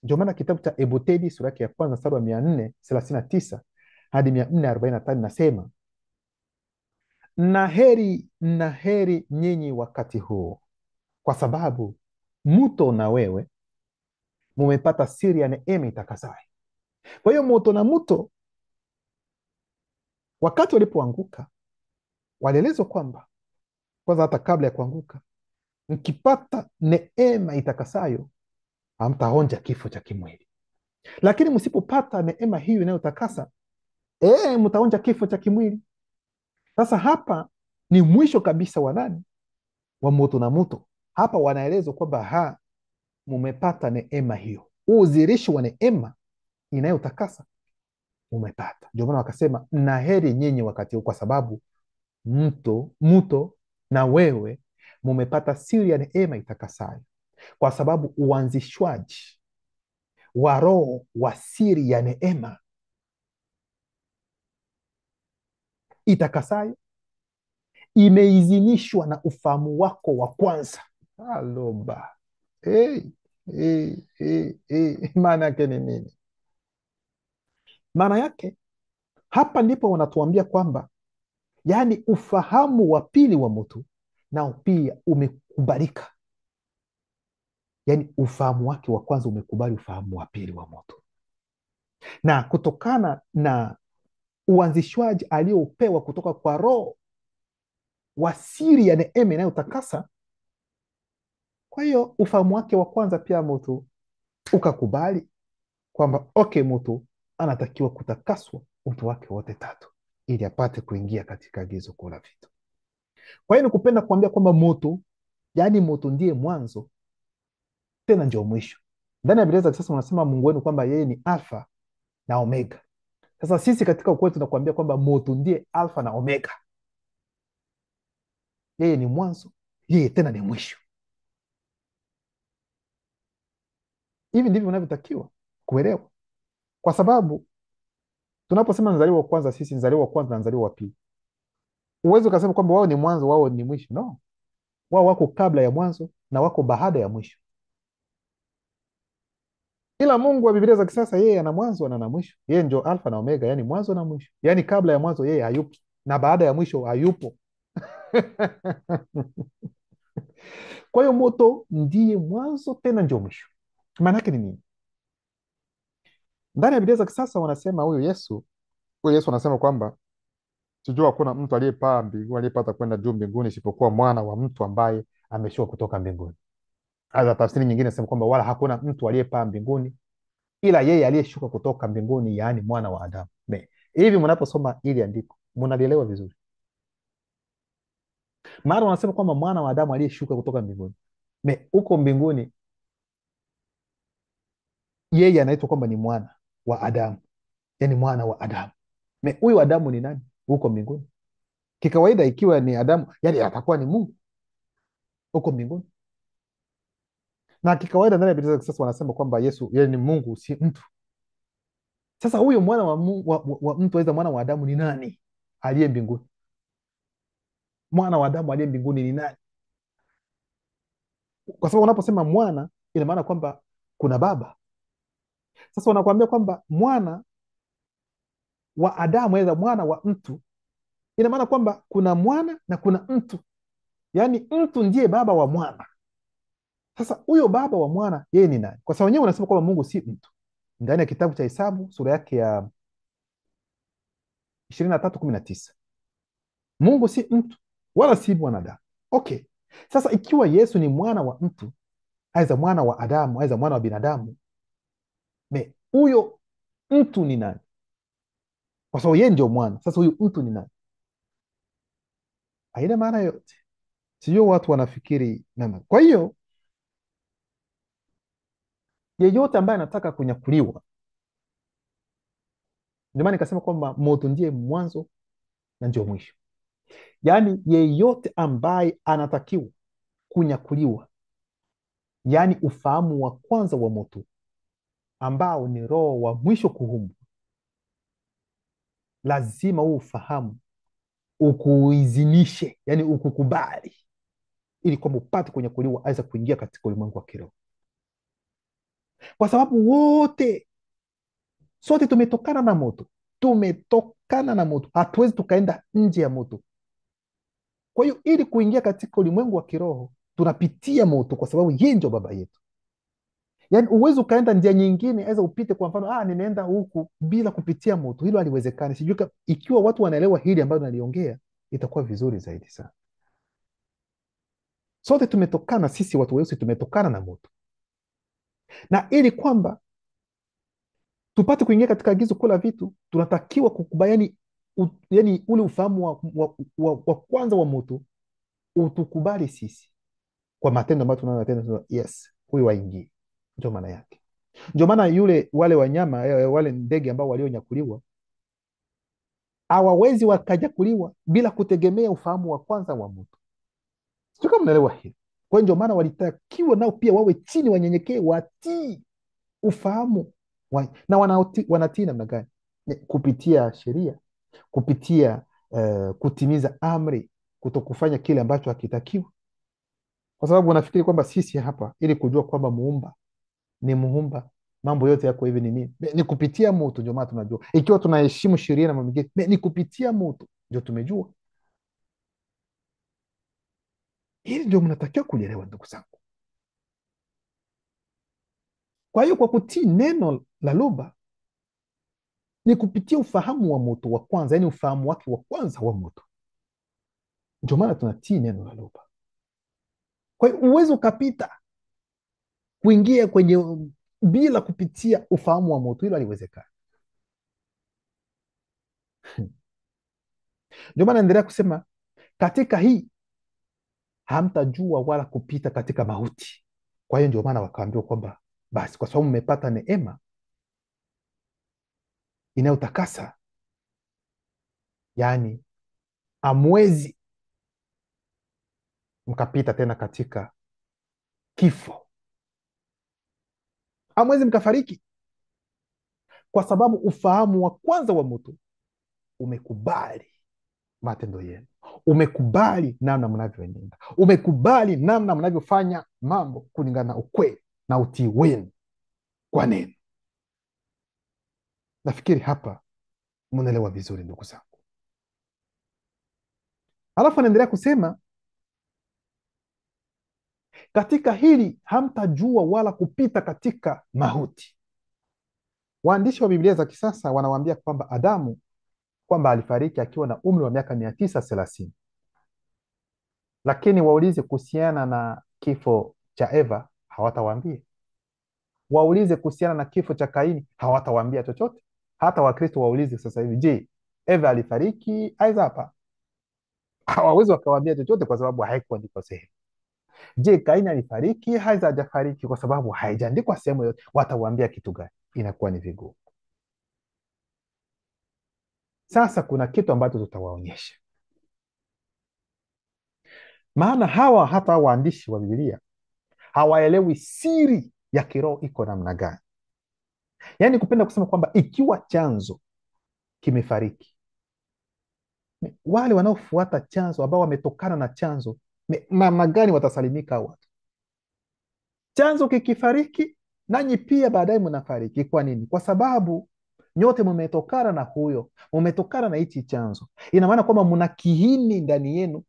Ndio maana kitabu cha Ebutedi sura yake ya kwanza mstari wa 439 hadi 445 nasema, na heri nyinyi wakati huo, kwa sababu mto na wewe mumepata siri ya neema itakasayo. Kwa hiyo moto na mto wakati walipoanguka walielezwa kwamba kwanza, hata kabla ya kuanguka, mkipata neema itakasayo hamtaonja kifo cha kimwili, lakini msipopata neema hiyo inayotakasa, mtaonja kifo cha kimwili. Sasa hapa ni mwisho kabisa wa nani? Wa moto na mto. Hapa wanaelezwa kwamba mumepata neema hiyo, uzirishi wa neema inayotakasa umepata. Ndio maana wakasema na heri nyinyi wakati huu, kwa sababu mto na wewe mumepata siri ya neema itakasayo, kwa sababu uanzishwaji wa roho wa siri ya neema itakasayo imeidhinishwa na ufahamu wako wa kwanza. Aloba. Maana yake ni nini? Maana yake hapa ndipo wanatuambia kwamba yaani ufahamu wa pili wa mtu nao pia umekubalika, yaani ufahamu wake wa kwanza umekubali ufahamu wa pili wa mtu, na kutokana na uanzishwaji aliopewa kutoka kwa roho wa siri ya neema inayotakasa, kwa hiyo ufahamu wake wa kwanza pia mtu ukakubali kwamba mtu anatakiwa kutakaswa utu wake wote tatu ili apate kuingia katika agizo kuu la vitu. Kwa hiyo nikupenda kuambia kwamba mtu, yaani mtu ndiye mwanzo tena ndio mwisho. Ndani ya Biblia za kisasa unasema Mungu wenu kwamba yeye ni Alfa na Omega. Sasa sisi katika ukweli tunakuambia kwamba mtu ndiye Alfa na Omega. Yeye ni mwanzo, yeye tena ni mwisho. Hivi ndivyo unavyotakiwa kuelewa, kwa sababu tunaposema nzaliwa wa kwanza, sisi nzaliwa wa kwanza na nzaliwa wa pili. Uwezi ukasema kwamba wao ni mwanzo, wao ni mwisho. No, wao wako kabla ya mwanzo na wako baada ya mwisho. Ila Mungu wa Biblia za kisasa, yeye ana mwanzo na ana mwisho. Yeye ndio Alfa na Omega, yani mwanzo na mwisho. Yani kabla ya mwanzo yeye hayupo na baada ya mwisho hayupo. Kwa hiyo moto ndiye mwanzo tena ndio mwisho. Maana yake ni nini? Ndani ya Biblia za kisasa wanasema huyu Yesu anasema kwamba sijua hakuna mtu aliyepaa mbinguni, aliyepata kwenda juu mbinguni isipokuwa mwana wa mtu ambaye ameshuka kutoka mbinguni. Aidha, tafsiri nyingine inasema kwamba wala hakuna mtu aliyepaa mbinguni ila yeye aliyeshuka kutoka mbinguni, yaani mwana wa Adamu. Hivi mnaposoma ili andiko mnalielewa vizuri? Maana wanasema kwamba mwana wa Adamu aliyeshuka kutoka mbinguni, huko mbinguni yeye anaitwa kwamba ni mwana wa Adamu, yaani mwana wa Adamu. Huyu Adamu ni nani huko mbinguni? Kikawaida ikiwa ni Adamu, yani atakuwa ni Mungu huko mbinguni. Na kikawaida ndani ya Biblia sasa wanasema kwamba Yesu yeye ni Mungu, si mtu. Sasa huyo mwana wa, wa mtu aidha mwana wa Adamu ni nani aliye mbinguni? Mwana wa Adamu aliye mbinguni ni nani? Kwa sababu unaposema mwana ina maana kwamba kuna baba. Sasa wanakuambia kwamba mwana wa Adamu aidha mwana wa mtu, ina maana kwamba kuna mwana na kuna mtu, yaani mtu ndiye baba wa mwana. Sasa huyo baba wa mwana yeye ni nani? Kwa sababu wenyewe wanasema kwamba Mungu si mtu. Ndani ya kitabu cha Hesabu sura yake ya 23:19 Mungu si mtu wala si mwanadamu. Okay, sasa ikiwa Yesu ni mwana wa mtu, aidha mwana wa Adamu, aidha mwana wa binadamu, huyo mtu ni nani? Kwa sababu yeye ndio mwana. Sasa huyu mtu ni nani? Haina maana yote, sio? Watu wanafikiri namna. Kwa hiyo yeyote ambaye anataka kunyakuliwa, ndio maana nikasema kwamba moto ndiye mwanzo na ndio mwisho. Yaani yeyote ambaye anatakiwa kunyakuliwa, yaani ufahamu wa kwanza wa moto ambao ni roho wa mwisho kuumbwa, lazima huu ufahamu ukuizinishe, yaani ukukubali, ili kwamba upate kunyakuliwa, aweza kuingia katika ulimwengu wa kiroho, kwa sababu sote tumetokana na moto, hatuwezi tukaenda nje ya moto. Kwa hiyo ili kuingia katika ulimwengu wa kiroho tunapitia moto, kwa sababu yeye ndio baba yetu. Yaani uwezi ukaenda njia nyingine, aweza upite kwa mfano, nimeenda huku bila kupitia moto, hilo haliwezekani. Sijui ikiwa watu wanaelewa hili ambayo naliongea, itakuwa vizuri zaidi sana. Sote tumetokana, sisi watu weusi tumetokana na moto, na ili kwamba tupate kuingia katika agizo kula vitu, tunatakiwa kukubali, yani ule ufahamu wa kwanza wa moto utukubali sisi kwa matendo ambayo tunayotenda. Yes, huyu waingie. Ndio maana yake. Ndio maana wale wanyama, wale ndege ambao walionyakuliwa hawawezi wakajakuliwa bila kutegemea ufahamu wa kwanza wa moto. Sio kama mnaelewa hili. Kwa hiyo ndio maana walitakiwa nao pia wawe chini, wanyenyekee, watii ufahamu na wanatii namna gani? Kupitia sheria, kupitia kutimiza amri, kutokufanya kile ambacho hakitakiwa. Kwa sababu wanafikiri kwamba sisi hapa ili kujua kwamba muumba ni muumba, mambo yote yako hivi, ni nini? Ni kupitia moto. Ndio maana tunajua ikiwa tunaheshimu sheria na mambo mengine, ni kupitia moto ndio tumejua. Hili ndio mnatakiwa kulielewa, ndugu zangu. Kwa hiyo kwa kutii neno la lugha ni kupitia ufahamu wa moto wa kwanza, yaani ufahamu wake wa kwanza wa moto. Ndio maana tunatii neno la lugha. Kwa hiyo uwezi ukapita kuingia kwenye bila kupitia ufahamu wa moto, hilo haliwezekani. Ndio maana naendelea kusema katika hii hamtajua wala kupita katika mauti. Kwa hiyo ndio maana wakaambiwa kwamba basi, kwa sababu mmepata neema inayotakasa, yaani amwezi mkapita tena katika kifo, amwezi mkafariki, kwa sababu ufahamu wa kwanza wa moto umekubali matendo yenu, umekubali namna mnavyoenenda, umekubali namna mnavyofanya mambo kulingana na ukweli na utii wenu kwa neno. Nafikiri hapa mnaelewa vizuri, ndugu zangu. Alafu anaendelea kusema Katika hili hamtajua wala kupita katika mauti. Waandishi wa Biblia za kisasa wanawaambia kwamba Adamu kwamba alifariki akiwa na umri wa miaka 930, lakini waulize kuhusiana na kifo cha Eva, hawatawaambia. Waulize kuhusiana na kifo cha Kaini, hawatawaambia chochote. Hata Wakristo waulize sasa hivi, je, Eva alifariki aidha hapa? Hawawezi wakawaambia chochote kwa sababu haikuandikwa sehemu. Je, Kaini alifariki aidha hajafariki? Kwa sababu haijaandikwa sehemu yote. Watawaambia kitu gani? Inakuwa ni vigumu. Sasa kuna kitu ambacho tutawaonyesha, maana hata waandishi wa Biblia hawaelewi siri ya kiroho iko namna gani. Yaani kupenda kusema kwamba ikiwa chanzo kimefariki, wale wanaofuata chanzo ambao wametokana na chanzo, namna gani watasalimika watu? Chanzo kikifariki, nanyi pia baadaye mnafariki. Kwa nini? Kwa sababu nyote mumetokana na huyo, mumetokana na hichi chanzo. Ina maana kwamba mna kiini ndani yenu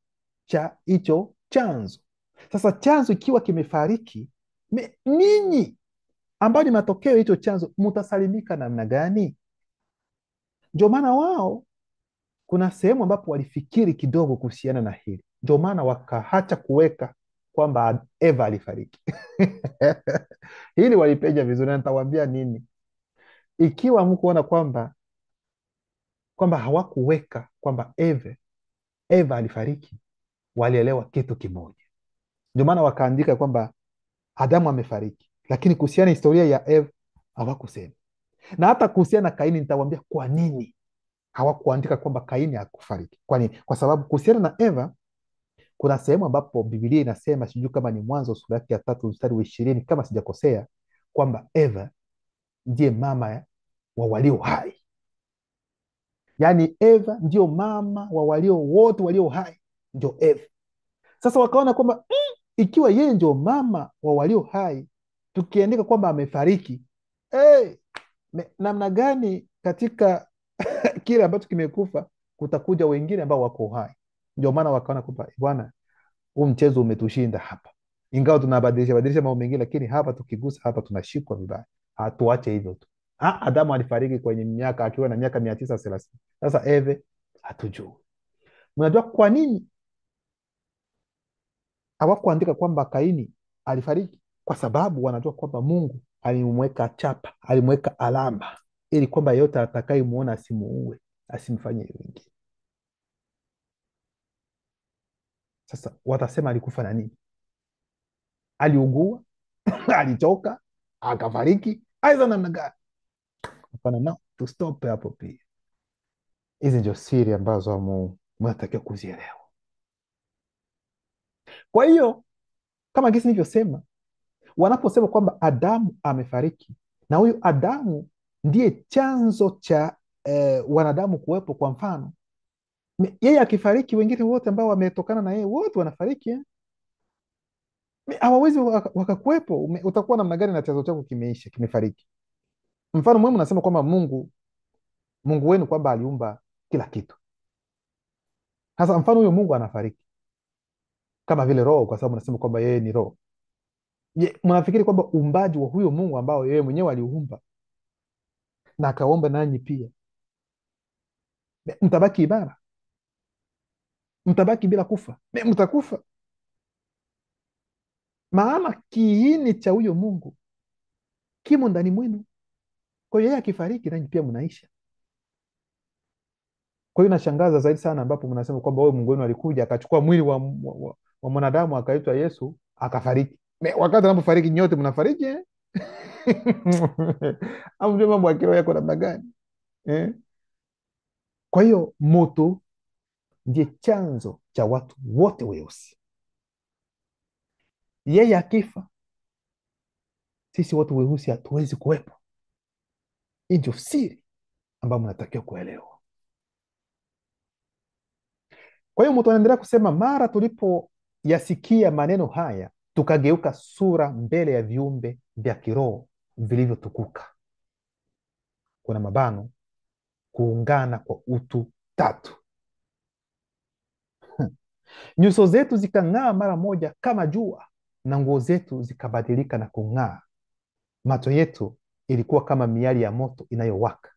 cha hicho chanzo. Sasa chanzo ikiwa kimefariki, ninyi ambao ni matokeo ya hicho chanzo mutasalimika namna gani? Ndio maana wao kuna sehemu ambapo walifikiri kidogo kuhusiana na hili, ndio maana wakaacha kuweka kwamba Eva alifariki. Hili walipeja vizuri, na nitawaambia nini ikiwa mkuona kwamba hawakuweka kwamba Eva alifariki. Walielewa kitu kimoja, ndio maana wakaandika kwamba Adamu amefariki, lakini kuhusiana na historia ya Eva hawakusema. Na hata kuhusiana na Kaini nitawaambia kwa nini hawakuandika kwamba Kaini hakufariki. Kwa nini? Kwa sababu kuhusiana na Eva kuna sehemu ambapo Biblia inasema, sijui kama ni Mwanzo sura yake ya 3 mstari wa 20 kama sijakosea, kwamba Eva ndiye mama wa walio hai. Yaani Eva ndio mama wa walio wote walio hai, ndio Eva. Sasa wakaona kwamba ikiwa yeye ndio mama wa walio hai, tukiandika kwamba amefariki, namna gani katika kile ambacho kimekufa kutakuja wengine ambao wako hai? Ndio maana wakaona kwamba bwana, huu mchezo umetushinda hapa, ingawa tunabadilisha mambo mengine, lakini hapa tukigusa hapa tunashikwa vibaya, hatuache hivyo tu. Adamu alifariki akiwa na miaka 930. Sasa Eve hatujui. Mnajua kwa nini hawakuandika kwamba Kaini alifariki? Kwa sababu wanajua kwamba Mungu alimweka chapa, alimweka alama, ili kwamba yeyote atakayemwona asimuue, asimfanyie wengine. Sasa watasema alikufa na nini? Aliugua? Alichoka akafariki? Aidha namna gani? Hapana, no, tustope hapo. Pia hizi ndio siri ambazo mnatakiwa kuzielewa. Kwa hiyo kama gisi nilivyosema, wanaposema kwamba Adamu amefariki, na huyu Adamu ndiye chanzo cha wanadamu kuwepo. Kwa mfano, yeye akifariki, wengine wote ambao wametokana na yeye wote wanafariki. Hawawezi wakakuwepo. Utakuwa namna gani na chanzo chako kimeisha, kimefariki? Mfano muhimu nasema kwamba Mungu wenu kwamba aliumba kila kitu. Sasa mfano huyo Mungu anafariki kama vile roho, kwa sababu nasema kwamba yeye ni roho. Je, mnafikiri kwamba uumbaji wa huyo Mungu ambao yeye mwenyewe aliumba na akaomba nanyi pia, mtabaki imara? Mtabaki bila kufa? Mtakufa. Maana kiini cha huyo Mungu kimo ndani mwenu. Kwa hiyo yeye akifariki, nanyi pia mnaisha. Kwa hiyo nashangaza zaidi sana ambapo mnasema kwamba wewe Mungu wenu alikuja akachukua mwili wa mwanadamu akaitwa Yesu akafariki. Wakati anapofariki nyote mnafariki au ndio mambo ya kiroho yako namna gani eh? Kwa hiyo moto ndiye chanzo cha watu wote weusi. Yeye akifa, sisi watu weusi hatuwezi kuwepo. Hii ndio siri ambayo mnatakiwa kuelewa. Kwa hiyo mtu anaendelea kusema, mara tulipoyasikia maneno haya tukageuka sura mbele ya viumbe vya kiroho vilivyotukuka. Kuna mabano, kuungana kwa utu tatu. Nyuso zetu zikang'aa mara moja kama jua, na nguo zetu zikabadilika na kung'aa. Macho yetu ilikuwa kama miali ya moto inayowaka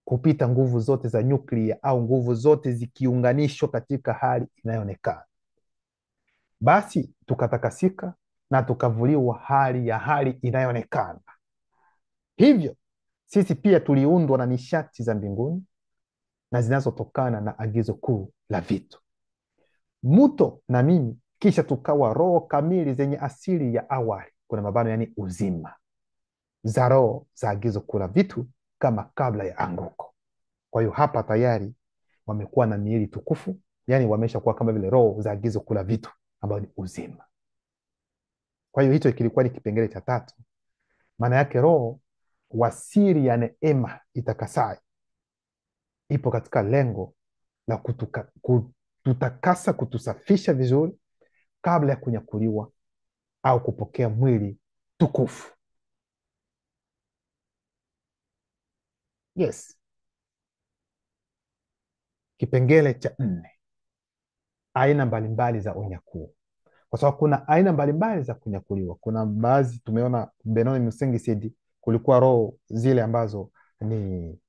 kupita nguvu zote za nyuklia, au nguvu zote zikiunganishwa katika hali inayoonekana. Basi tukatakasika na tukavuliwa hali inayoonekana. Hivyo sisi pia tuliundwa na nishati za mbinguni na zinazotokana na agizo kuu la vitu, Muto na mimi, kisha tukawa roho kamili zenye asili ya awali, kuna mabano, yani uzima, za roho za agizo kuu la vitu, kama kabla ya anguko. Kwa hiyo hapa tayari wamekuwa na miili tukufu, yani wameshakuwa kama vile roho za agizo kuu la vitu, ambayo ni uzima. Kwa hiyo hicho kilikuwa ni kipengele cha tatu. Maana yake roho wa siri ya neema itakasayo ipo katika lengo la kututakasa, kutusafisha vizuri kabla ya kunyakuliwa au kupokea mwili tukufu. Yes. Kipengele cha 4, aina mbalimbali za unyakuo. Kwa sababu kuna aina mbalimbali za kunyakuliwa. Kuna baadhi tumeona Benoni Musengisedi, kulikuwa roho zile ambazo ni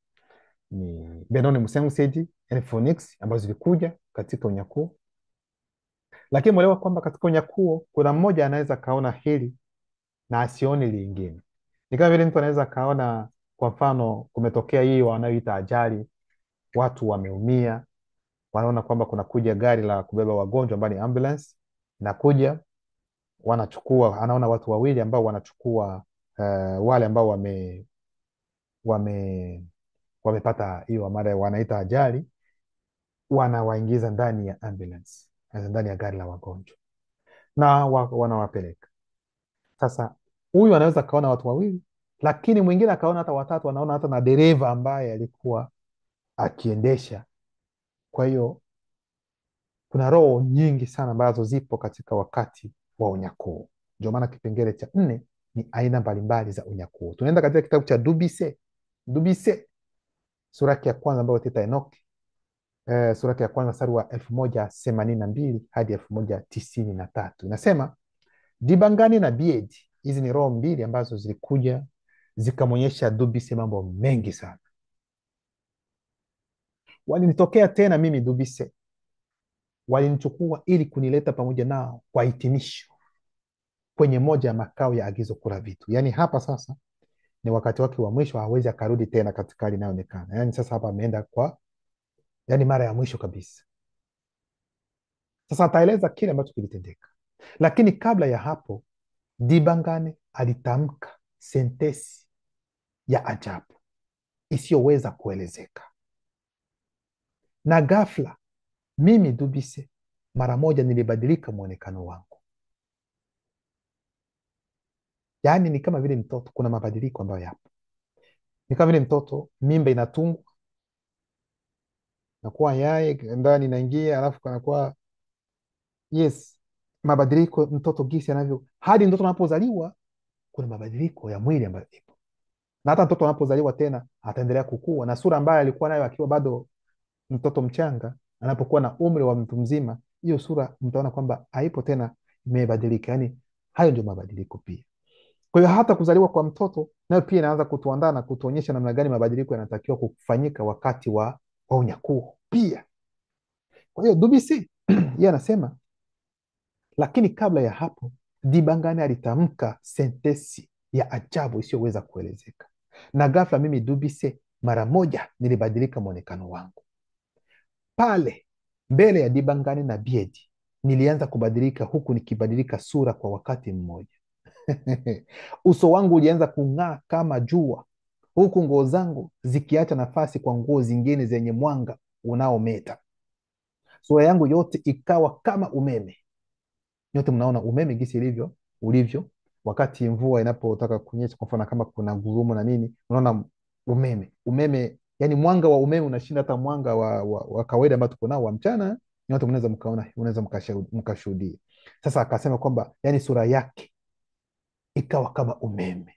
Benoni Musengisedi, yani Phoenix, ambazo zilikuja katika unyakuo. Lakini mwelewa kwamba katika unyakuo kuna mmoja anaweza kaona hili na asione lingine. Ni kama vile mtu anaweza kaona, kwa mfano, kumetokea hii wanayoita ajali, watu wameumia, wanaona kwamba kuna kuja gari la kubeba wagonjwa ambayo ni ambulance, na kuja wanachukua, anaona watu wawili ambao wanachukua wale ambao wamepata hiyo mara wanaita ajali, wanawaingiza ndani ya ambulance, ndani ya gari la wagonjwa, na wanawapeleka. Sasa huyu anaweza kaona watu wawili, lakini mwingine akaona hata watatu, anaona hata na dereva ambaye alikuwa akiendesha. Kwa hiyo kuna roho nyingi sana ambazo zipo katika wakati wa unyakuo. Ndio maana kipengele cha 4 ni aina mbalimbali za unyakuo. Tunaenda katika kitabu cha Dubise sura yake ya kwanza, ambayo tita Enoki, sura yake ya kwanza mstari wa 1082 hadi 1093. Inasema Dibangani na Biedi, hizi ni roho mbili ambazo zilikuja zikamwonyesha Dubise mambo mengi sana. Walinitokea tena mimi Dubise, walinichukua ili kunileta pamoja nao kwa hitimisho kwenye moja ya makao ya agizo kula vitu. Yaani hapa sasa ni wakati wake wa mwisho, hawezi akarudi tena katika hali inayoonekana. Yaani sasa hapa ameenda kwa, yaani mara ya mwisho kabisa. Sasa ataeleza kile ambacho kilitendeka, lakini kabla ya hapo Dibangane alitamka sentesi ya ajabu isiyoweza kuelezeka, na ghafla mimi Dubise mara moja nilibadilika mwonekano wangu. Yaani ni kama vile mtoto, kuna mabadiliko ambayo yapo. Ni kama vile mtoto, mimba inatungwa, nakuwa yaye ndani inaingia, alafu kanakuwa mabadiliko mtoto gisi anavyo, hadi mtoto anapozaliwa kuna mabadiliko ya mwili ambayo ipo, na hata mtoto anapozaliwa tena ataendelea kukua, na sura ambayo alikuwa nayo akiwa bado mtoto mchanga, anapokuwa na umri wa mtu mzima, hiyo sura mtaona kwamba haipo tena, imebadilika. Yani hayo ndio mabadiliko pia. Kwa hiyo hata kuzaliwa kwa mtoto nayo pia inaanza kutuandaa na kutuonyesha namna gani mabadiliko yanatakiwa kufanyika wakati wa unyakuo pia. Kwa hiyo Dubisi yeye anasema, lakini kabla ya hapo Dibangani alitamka sentesi ya ajabu isiyoweza kuelezeka, na ghafla mimi Dubise mara moja nilibadilika mwonekano wangu. Pale mbele ya Dibangani na Biedi nilianza kubadilika, huku nikibadilika sura kwa wakati mmoja. Uso wangu ulianza kung'aa kama jua, huku nguo zangu zikiacha nafasi kwa nguo zingine zenye mwanga unaometa. Sura yangu yote ikawa kama umeme. Nyote mnaona umeme gisi ulivyo wakati mvua inapotaka kunyesha, kwa mfano kama kuna ngurumo na nini, unaona umeme, yani mwanga wa umeme unashinda hata mwanga wa kawaida ambao tuko nao wa mchana. Nyote mnaweza mkaona, unaweza mkashuhudia. Sasa akasema kwamba yani sura yake ikawa kama umeme,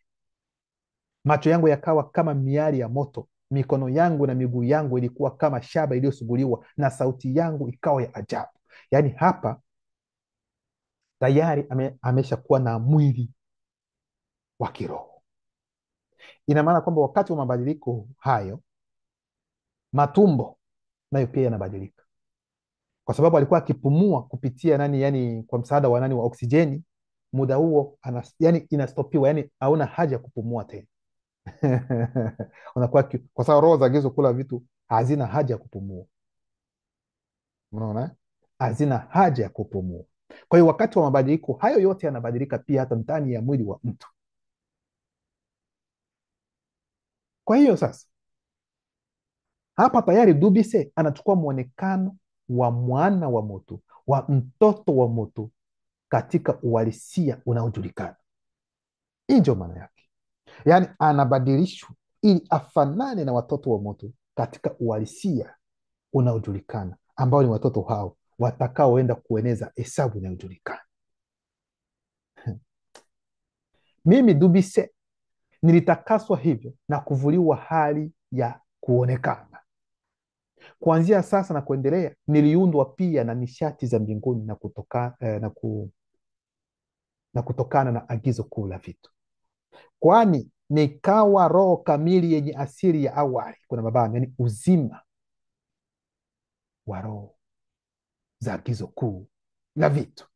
macho yangu yakawa kama miali ya moto, mikono yangu na miguu yangu ilikuwa kama shaba iliyosuguliwa, na sauti yangu ikawa ya ajabu. Yaani hapa tayari ameshakuwa na mwili wa kiroho. Ina maana kwamba wakati wa mabadiliko hayo, matumbo nayo pia yanabadilika, kwa sababu alikuwa akipumua kupitia nani, yani kwa msaada wa nani, wa oksijeni. Muda huo yani inastopiwa, yani hauna haja ya kupumua tena. unakuwa kwa sababu roho za gizo kula vitu hazina haja ya kupumua, unaona, hazina haja ya kupumua. Kwa hiyo wakati wa mabadiliko hayo yote yanabadilika pia hata ndani ya mwili wa mtu. Kwa hiyo sasa hapa tayari Dubise anachukua mwonekano wa mwana wa moto, wa mtoto wa moto katika uhalisia unaojulikana. Hii ndio maana yake, yaani anabadilishwa ili afanane na watoto wa moto katika uhalisia unaojulikana, ambao ni watoto hao watakaoenda kueneza hesabu inayojulikana. Mimi Dubise nilitakaswa hivyo na kuvuliwa hali ya kuonekana. Kuanzia sasa na kuendelea, niliundwa pia na nishati za mbinguni na kutokana na agizo kuu la vitu, kwani nikawa roho kamili yenye asili ya awali, kuna mabano, yani uzima wa roho za agizo kuu la vitu.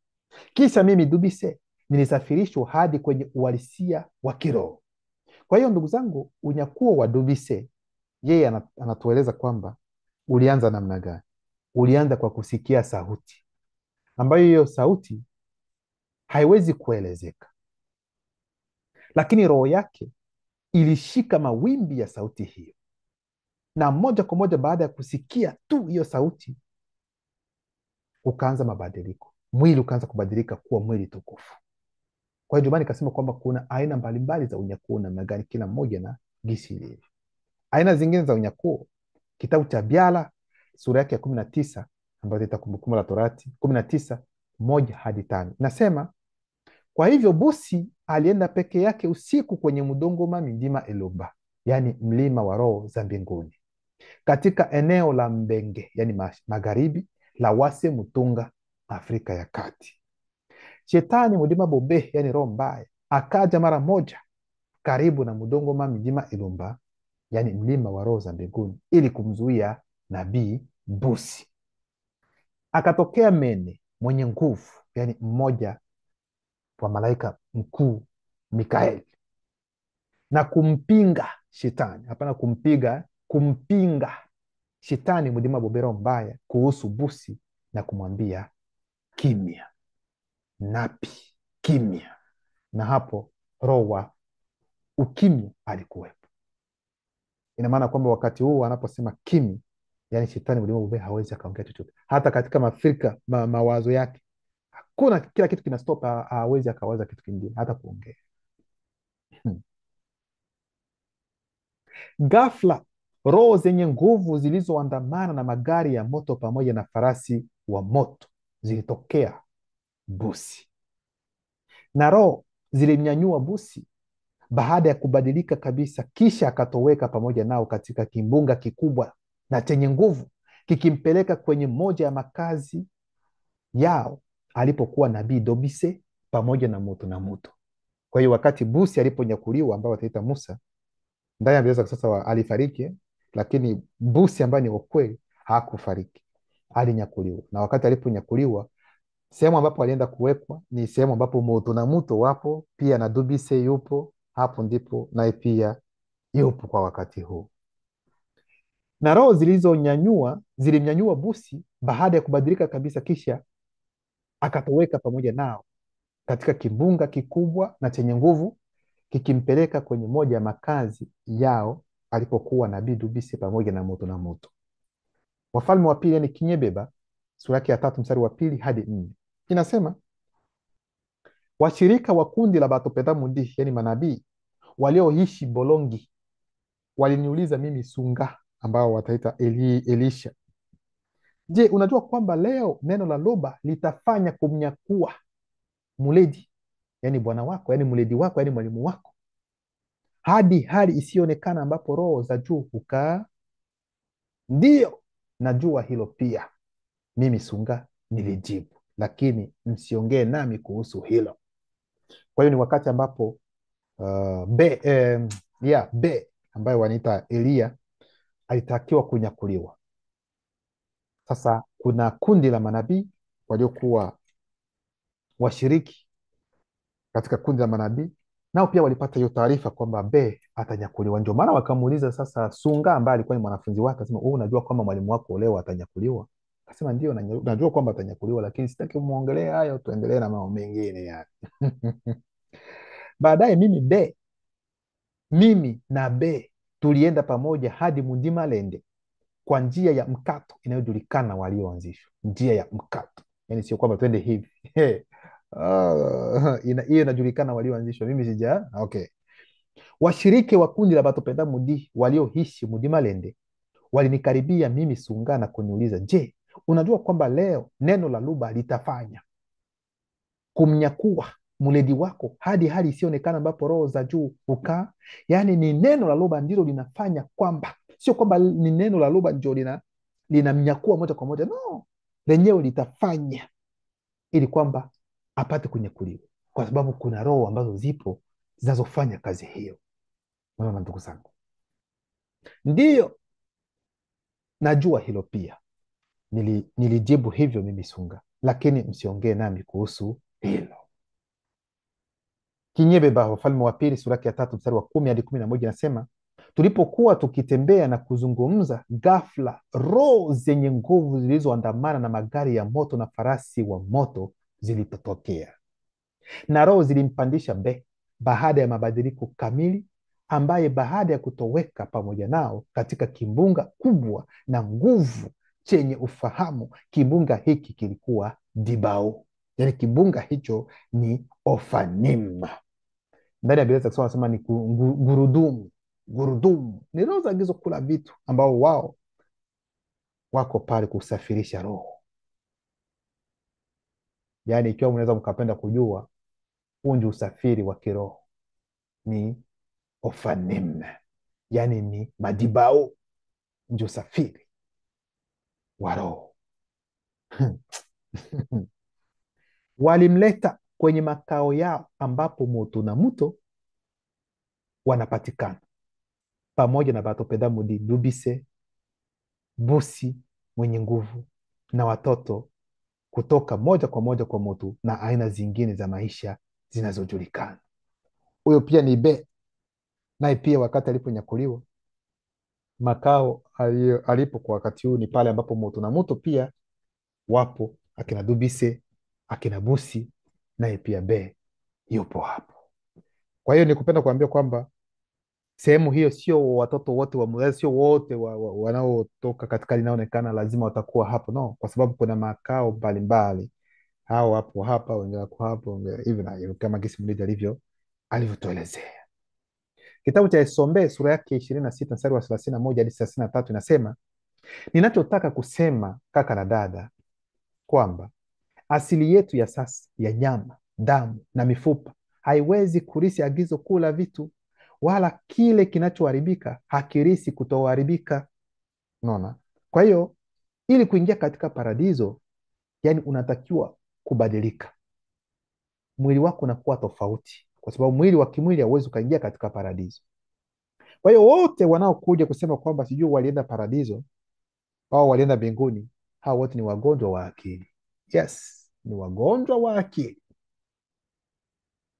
Kisha mimi Dubise nilisafirishwa hadi kwenye uhalisia wa kiroho. Kwa hiyo ndugu zangu, unyakuo wa Dubise, yeye anatueleza kwamba ulianza namna gani. Ulianza kwa kusikia sauti, ambayo hiyo sauti haiwezi kuelezeka, lakini roho yake ilishika mawimbi ya sauti hiyo, na moja kwa moja baada ya kusikia tu hiyo sauti ukaanza mabadiliko, mwili ukaanza kubadilika kuwa mwili tukufu. Kwa hiyo ndio maana nikasema kwamba kuna aina mbalimbali za unyakuo namna gani, kila mmoja na gisi ilivyo. Aina zingine za unyakuo, kitabu cha Biala sura yake ya 19 ambayo ita Kumbukumbu la Torati 19:1-5 nasema, kwa hivyo Busi alienda peke yake usiku kwenye mudongoma mindima Eloba, yani mlima wa roho za mbinguni, katika eneo la Mbenge, yani magharibi la Wase Mutunga, Afrika ya Kati. Shetani mudima bobe, yani roho mbaya, akaja mara moja karibu na mudongoma mindima Elomba, yani mlima wa roho za mbinguni, ili kumzuia nabii Busi. Akatokea Mene mwenye nguvu, yani mmoja wa malaika mkuu Mikaeli, na kumpinga shetani, hapana kumpiga, kumpinga shetani mudima bobero mbaya kuhusu Busi, na kumwambia kimya, napi kimya. Na hapo roho wa ukimya alikuwepo. Ina maana kwamba wakati huu anaposema kimya, yani shetani mudima bobero hawezi akaongea chochote, hata katika mafikra mawazo yake hakuna, kila kitu kinastop, hawezi akawaza kitu kingine, hata kuongea. Ghafla roho zenye nguvu zilizoandamana na magari ya moto pamoja na farasi wa moto zilitokea Busi, na roho zilimnyanyua Busi baada ya kubadilika kabisa, kisha akatoweka pamoja nao katika kimbunga kikubwa na chenye nguvu, kikimpeleka kwenye moja ya makazi yao alipokuwa nabii Dobise pamoja na moto na moto. Kwa hiyo wakati Busi aliponyakuliwa, ambao wataita Musa, ndani ya Biblia sasa alifariki, lakini Busi ambaye ni ukweli hakufariki, alinyakuliwa. Na wakati aliponyakuliwa, sehemu ambapo alienda kuwekwa ni sehemu ambapo moto na moto wapo pia, na Dubise yupo hapo, ndipo naye pia yupo kwa wakati huu. Na roho zilimnyanyua Busi baada ya kubadilika kabisa, kisha akatoweka pamoja nao katika kimbunga kikubwa na chenye nguvu, kikimpeleka kwenye moja ya makazi yao alipokuwa nabii Dubise pamoja na moto na moto. Wafalme wa Pili, yani Kinyebeba sura yake ya 3 mstari wa 2-4 inasema, washirika wa kundi la Batopedamudi, yani manabii walioishi Bolongi, waliniuliza mimi Sunga, ambao wataita Elisha, je, unajua kwamba leo neno la Loba litafanya kumnyakua muledi, yani bwana wako, yani muledi wako, yani mwalimu wako, hadi hali isiyoonekana ambapo roho za juu hukaa? Ndiyo, najua hilo pia, mimi Sunga nilijibu. lakini msiongee nami kuhusu hilo. Kwa hiyo ni wakati ambapo be ambayo wanaita Eliya alitakiwa kunyakuliwa. Sasa kuna kundi la manabii waliokuwa washiriki katika kundi la manabii, nao pia walipata hiyo taarifa kwamba be atanyakuliwa. Ndio maana wakamuuliza sasa Sunga ambaye alikuwa ni mwanafunzi wake, akasema unajua kwamba mwalimu wako leo atanyakuliwa? Akasema ndio, najua kwamba atanyakuliwa, lakini sitaki muongelee hayo, tuendelee na mambo mengine yani. Baadaye mimi na be tulienda pamoja hadi Mundimalende kwa njia ya mkato inayojulikana walioanzishwa, njia ya mkato, yani sio kwamba twende hivi. Hiyo inajulikana walioanzishwa, mimi sija okay. Washiriki wa kundi la Batopeda Mudi walioishi Mundimalende walinikaribia mimi Sunga na kuniuliza, je, unajua kwamba leo neno la Luba litafanya kumnyakua mledi wako hadi hali isiyoonekana ambapo roho za juu hukaa? Yaani ni neno la Luba ndilo linafanya, kwamba sio kwamba ni neno la Luba ndio linamnyakua moja kwa moja, no, lenyewe litafanya ili kwamba apate kunyakuliwa, kwa sababu kuna roho ambazo zipo zinazofanya kazi hiyo. Unaona ndugu zangu, ndiyo najua hilo pia. Nilijibu hivyo mimi Sunga, lakini msiongee nami kuhusu hilo. Kinyebeba, Wafalme wa Pili sura ya 3 mstari wa 10 hadi 11 inasema, tulipokuwa tukitembea na kuzungumza, ghafla roho zenye nguvu zilizoandamana na magari ya moto na farasi wa moto zilitotokea, na roho zilimpandisha Be baada ya mabadiliko kamili, ambaye baada ya kutoweka pamoja nao katika kimbunga kubwa na nguvu chenye ufahamu, kimbunga hiki kilikuwa Dibao, yaani kimbunga hicho ni Ofanim. Ndani ya Biblia za Kiswahili wanasema ni gurudumu. Gurudumu ni roho za gizo kula vitu, ambao wao wako pale kusafirisha roho. Yaani ikiwa mnaweza mkapenda kujua huu ndio usafiri wa kiroho, ni Ofanim, yaani ni madibao, ndio usafiri wa roho. Walimleta kwenye makao yao ambapo moto na mto wanapatikana, pamoja na Batopeda Mudi Dubise, busi mwenye nguvu na watoto kutoka moja kwa moja kwa moto na aina zingine za maisha zinazojulikana. Huyo pia ni Be, naye pia wakati aliponyakuliwa, makao alipo kwa wakati huu ni pale ambapo moto na moto pia wapo, akina Dubise, akina busi, naye pia Be yupo hapo. Kwa hiyo nikupenda kuambia kwamba sehemu hiyo sio watoto wote sio wote wanaotoka katika linaonekana lazima watakuwa hapo, no, kwa sababu kuna makao mbalimbali. Hao wapo hapa, wengine wako hapo, hivi na hivyo, kama gisi mlidi alivyotuelezea. Kitabu cha Esombe sura yake 26 mstari wa 31 hadi 33 inasema, ninachotaka kusema kaka na dada, kwamba asili yetu ya sasa ya nyama, damu na mifupa haiwezi kurisi agizo kuu la vitu, wala kile kinachoharibika hakirisi kutoharibika. Unaona? Kwa hiyo ili kuingia katika paradiso, yani unatakiwa kubadilika, mwili wako unakuwa tofauti, kwa sababu mwili wa kimwili hauwezi ukaingia katika paradiso. Kwa hiyo wote wanaokuja kusema kwamba sijui walienda paradiso au walienda mbinguni, hao wote ni wagonjwa wa akili. Yes, ni wagonjwa wa akili,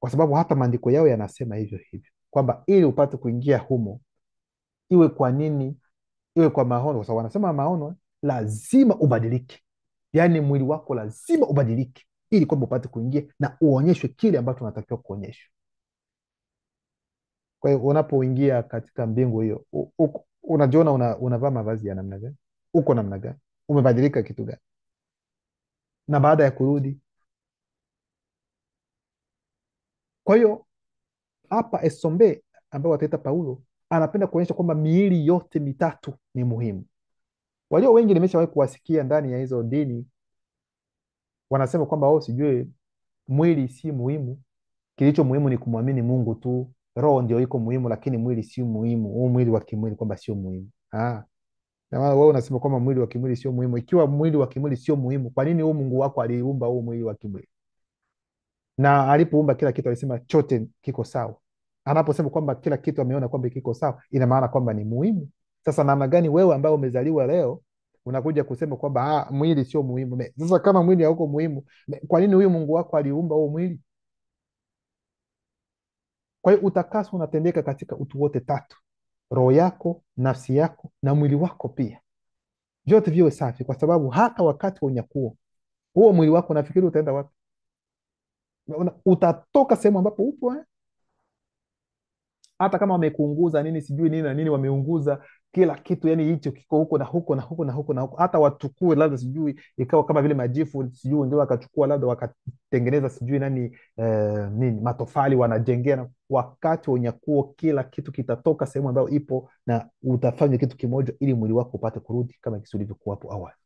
kwa sababu hata maandiko yao yanasema hivyo hivyo, kwamba ili upate kuingia humo, iwe kwa nini, iwe kwa maono, kwa sababu wanasema maono lazima ubadilike, yaani mwili wako lazima ubadilike ili kwamba upate kuingia na uonyeshwe kile ambacho unatakiwa kuonyeshwa. Kwa hiyo unapoingia katika mbingu hiyo, unajiona unavaa mavazi ya namna gani? Uko namna gani? Umebadilika kitu gani? Na baada ya kurudi. Kwa hiyo hapa Esombe ambaye wataita Paulo anapenda kuonyesha kwamba miili yote mitatu ni muhimu. Walio wengi nimeshawahi kuwasikia ndani ya hizo dini wanasema kwamba sijui mwili si muhimu, kilicho muhimu ni kumwamini Mungu tu, roho ndio iko muhimu, lakini mwili si muhimu, huu mwili wa kimwili kwamba sio muhimu. Na maana wewe unasema kwamba mwili wa kimwili sio muhimu. Ikiwa mwili wa kimwili sio muhimu, kwa nini huu Mungu wako aliumba huu mwili wa kimwili? Na alipoumba kila kitu alisema chote kiko sawa. Anaposema kwamba kila kitu ameona kwamba kiko sawa, ina maana kwamba ni muhimu. Sasa namna gani wewe ambaye umezaliwa leo unakuja kusema kwamba mwili sio muhimu? Sasa kama mwili hauko muhimu, kwa nini huyu Mungu wako aliumba huo mwili? Kwa hiyo utakaso unatendeka katika utu wote tatu: roho yako, nafsi yako na mwili wako pia, vyote viwe safi, kwa sababu hata wakati wa unyakuo huo mwili wako nafikiri utaenda wapi? Utatoka sehemu ambapo upo hata kama wamekuunguza nini sijui nini na nini, wameunguza kila kitu, yani hicho kiko huko na huko na huko na huko na huko, hata wachukue labda sijui ikawa kama vile majifu sijui wengine wakachukua labda wakatengeneza sijui nani nini matofali wanajengea wakati wa unyakuo kila kitu kitatoka sehemu ambayo ipo na utafanya kitu kimoja ili mwili wako upate kurudi kama kisi ulivyokuwa hapo awali.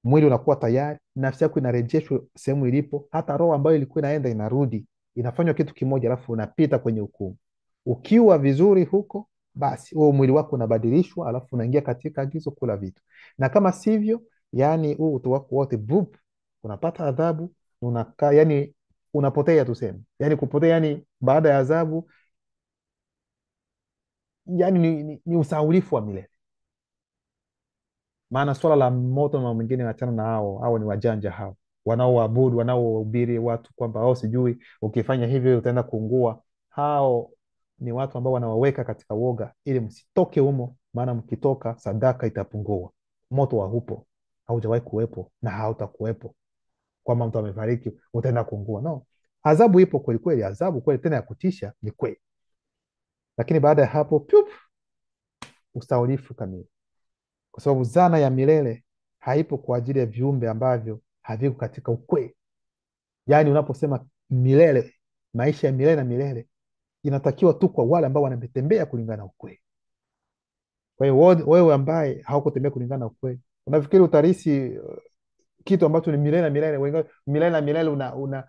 Mwili unakuwa tayari, nafsi yako inarejeshwa sehemu ilipo, hata roho ambayo ilikuwa inaenda inarudi, inafanywa kitu kimoja, alafu unapita kwenye hukumu. Ukiwa vizuri huko, basi huo mwili wako unabadilishwa, alafu unaingia katika agizo kula vitu, na kama sivyo, yani huu utu wako wote vup, unapata adhabu, unakaa yani unapotea, tuseme yani kupotea, yani baada ya adhabu, yani ni usahaulifu wa milele. Maana swala la moto na mambo mengine, achana na hao ni wajanja hao wanaoabudu, wanaohubiri watu kwamba sijui ukifanya hivyo utaenda kuungua. Hao ni watu ambao wanawaweka katika woga ili msitoke humo, maana mkitoka sadaka itapungua. Moto haupo, haujawahi kuwepo na hautakuwepo kwamba mtu amefariki utaenda kuungua. No, adhabu ipo kweli kweli, adhabu kweli tena ya kutisha, ni kweli, lakini baada ya hapo usahaulifu kamili, kwa sababu zana ya milele haipo kwa ajili ya viumbe ambavyo haviko katika ukweli. Yaani unaposema milele, maisha ya milele na milele, inatakiwa tu kwa wale ambao wanatembea kulingana na ukweli. Kwa hiyo wewe ambaye haukutembea kulingana na ukweli, unafikiri utarisi kitu ambacho ni milele na milele? Milele na milele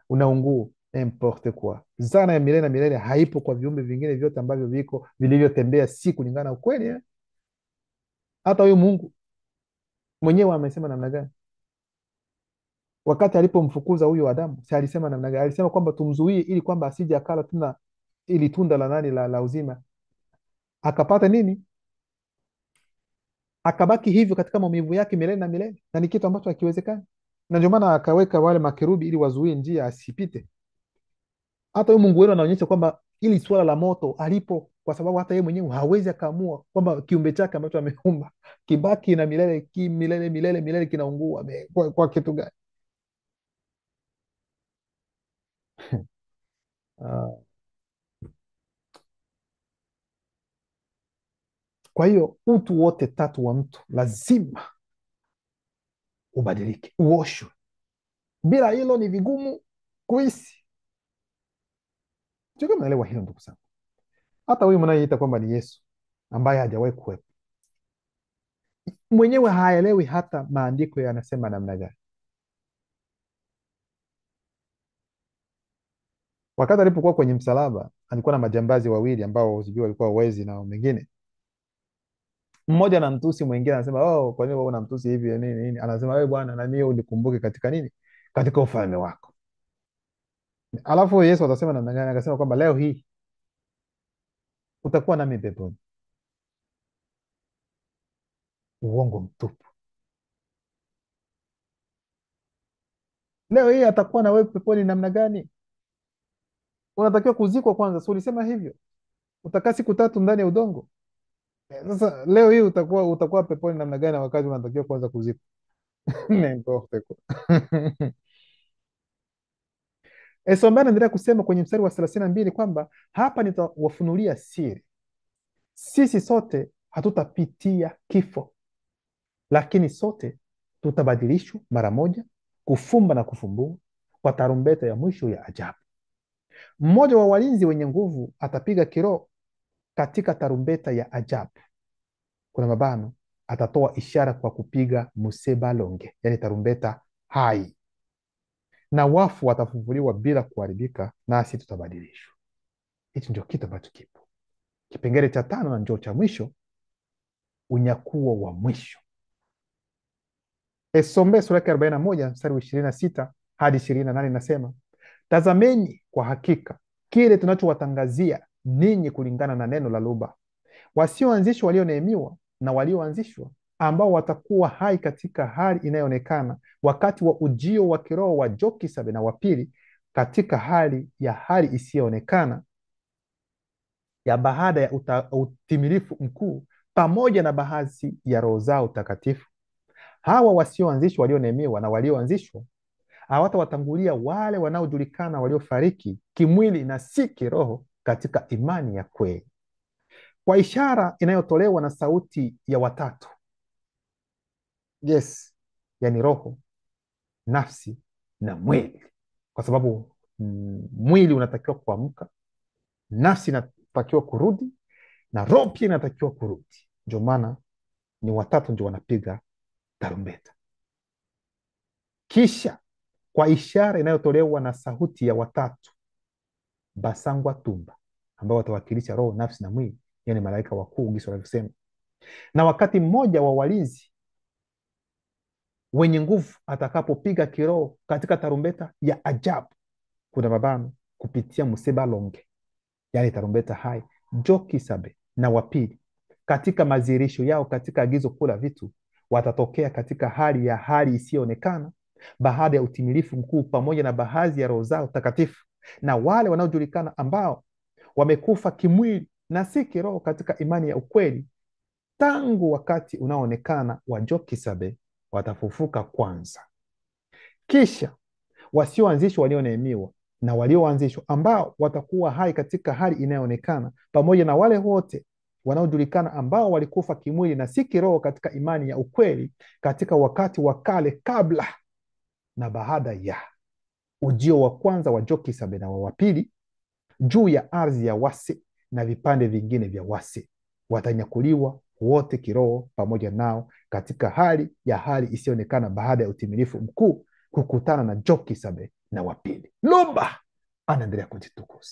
unaungua importe quoi. Zana ya milele na milele haipo kwa viumbe vingine vyote ambavyo viko vilivyotembea si kulingana na ukweli. Hata huyu Mungu mwenyewe amesema namna gani wakati alipomfukuza huyo Adamu? Si alisema namna gani? Alisema kwamba tumzuie ili kwamba asije akala tena ili tunda la nani, la uzima, akapata nini? Akabaki hivyo katika maumivu yake milele na milele, na ni kitu ambacho hakiwezekani, na ndio maana akaweka wale makerubi ili wazuie njia asipite. Hata huyu Mungu wenu anaonyesha kwamba ili swala la moto alipo, kwa sababu hata yeye mwenyewe hawezi akaamua kwamba kiumbe chake ambacho ameumba kibaki na milele milele milele milele kinaungua kwa kitu gani? Ah, kwa hiyo utu wote tatu wa mtu lazima ubadilike, uoshwe. Bila hilo ni vigumu kuishi. Sio kama naelewa hilo, ndugu zangu. Hata huyu mnayeita kwamba ni Yesu ambaye hajawahi kuwepo, mwenyewe haelewi hata maandiko yanasema namna gani. Wakati alipokuwa kwenye msalaba, alikuwa na majambazi wawili ambao sijui walikuwa wezi na mengine. Mmoja anamtusi mwingine, anasema kwa nini wewe unamtusi hivi nini nini? Anasema wewe bwana, na mimi unikumbuke katika nini, katika ufalme wako. Alafu Yesu atasema namna gani? Akasema kwamba leo hii utakuwa nami peponi. Uongo mtupu. Leo hii atakuwa na wewe peponi namna gani? Unatakiwa kuzikwa kwanza, si ulisema hivyo? Utakaa siku 3 ndani ya udongo. Sasa leo hii utakuwa peponi namna gani wakati unatakiwa kwanza kuzikwa? N'importe quoi. Esomba anaendelea kusema kwenye mstari wa 32 kwamba hapa nitawafunulia siri, sisi sote hatutapitia kifo, lakini sote tutabadilishwa mara moja, kufumba na kufumbua, kwa tarumbeta ya mwisho ya ajabu. Mmoja wa walinzi wenye nguvu atapiga kiroo katika tarumbeta ya ajabu, kuna mabano, atatoa ishara kwa kupiga musebalonge, yani tarumbeta hai, na wafu watafufuliwa bila kuharibika, nasi tutabadilishwa. Hichi ndio kitu ambacho kipo. Kipengele cha 5 na ndio cha mwisho, unyakuo wa mwisho. Some sura yake 41 mstari wa 26 hadi 28 inasema, tazameni kwa hakika kile tunachowatangazia ninyi kulingana na neno la lugha, wasioanzishwa walioneemiwa na walioanzishwa, ambao watakuwa hai katika hali inayoonekana wakati wa ujio wa kiroho wa Jokisabe na wa pili, katika hali isiyoonekana ya baada ya utimilifu mkuu, pamoja na baadhi ya roho zao takatifu. Hawa wasioanzishwa walioneemiwa na walioanzishwa hawatawatangulia wale wanaojulikana waliofariki kimwili na si kiroho katika imani ya kweli, kwa ishara inayotolewa na sauti ya watatu. Yes, yani roho, nafsi na mwili, kwa sababu mwili unatakiwa kuamka, nafsi inatakiwa kurudi na roho pia inatakiwa kurudi. Ndio maana ni watatu ndio wanapiga tarumbeta. Kisha kwa ishara inayotolewa na sauti ya watatu, basangwa tumba, ambao watawakilisha roho, nafsi na mwili, yani malaika wakuu gisi wanavyosema. Na wakati mmoja wa walinzi wenye nguvu atakapopiga kiroho katika tarumbeta ya ajabu, kuna mabano, kupitia mseba longe, yani tarumbeta hai, Jokisabe na wapili katika mazirisho yao katika agizo kula vitu, watatokea katika hali isiyoonekana baada ya utimilifu mkuu, pamoja na baadhi ya roho zao takatifu, na wale wanaojulikana ambao wamekufa kimwili na si kiroho katika imani ya ukweli, tangu wakati unaoonekana wa Jokisabe watafufuka kwanza. Kisha wasioanzishwa walioneemiwa na walioanzishwa, ambao watakuwa hai katika hali inayoonekana, pamoja na wale wote wanaojulikana ambao walikufa kimwili na si kiroho katika imani ya ukweli, katika wakati wa kale, kabla na baada ya ujio wa kwanza wa Jokisabe na wa pili, juu ya ardhi ya Wase na vipande vingine vya Wase, watanyakuliwa wote kiroho pamoja nao katika hali isiyoonekana baada ya utimilifu mkuu, kukutana na Jokisabe na wa pili. Lumba anaendelea kujitukuza.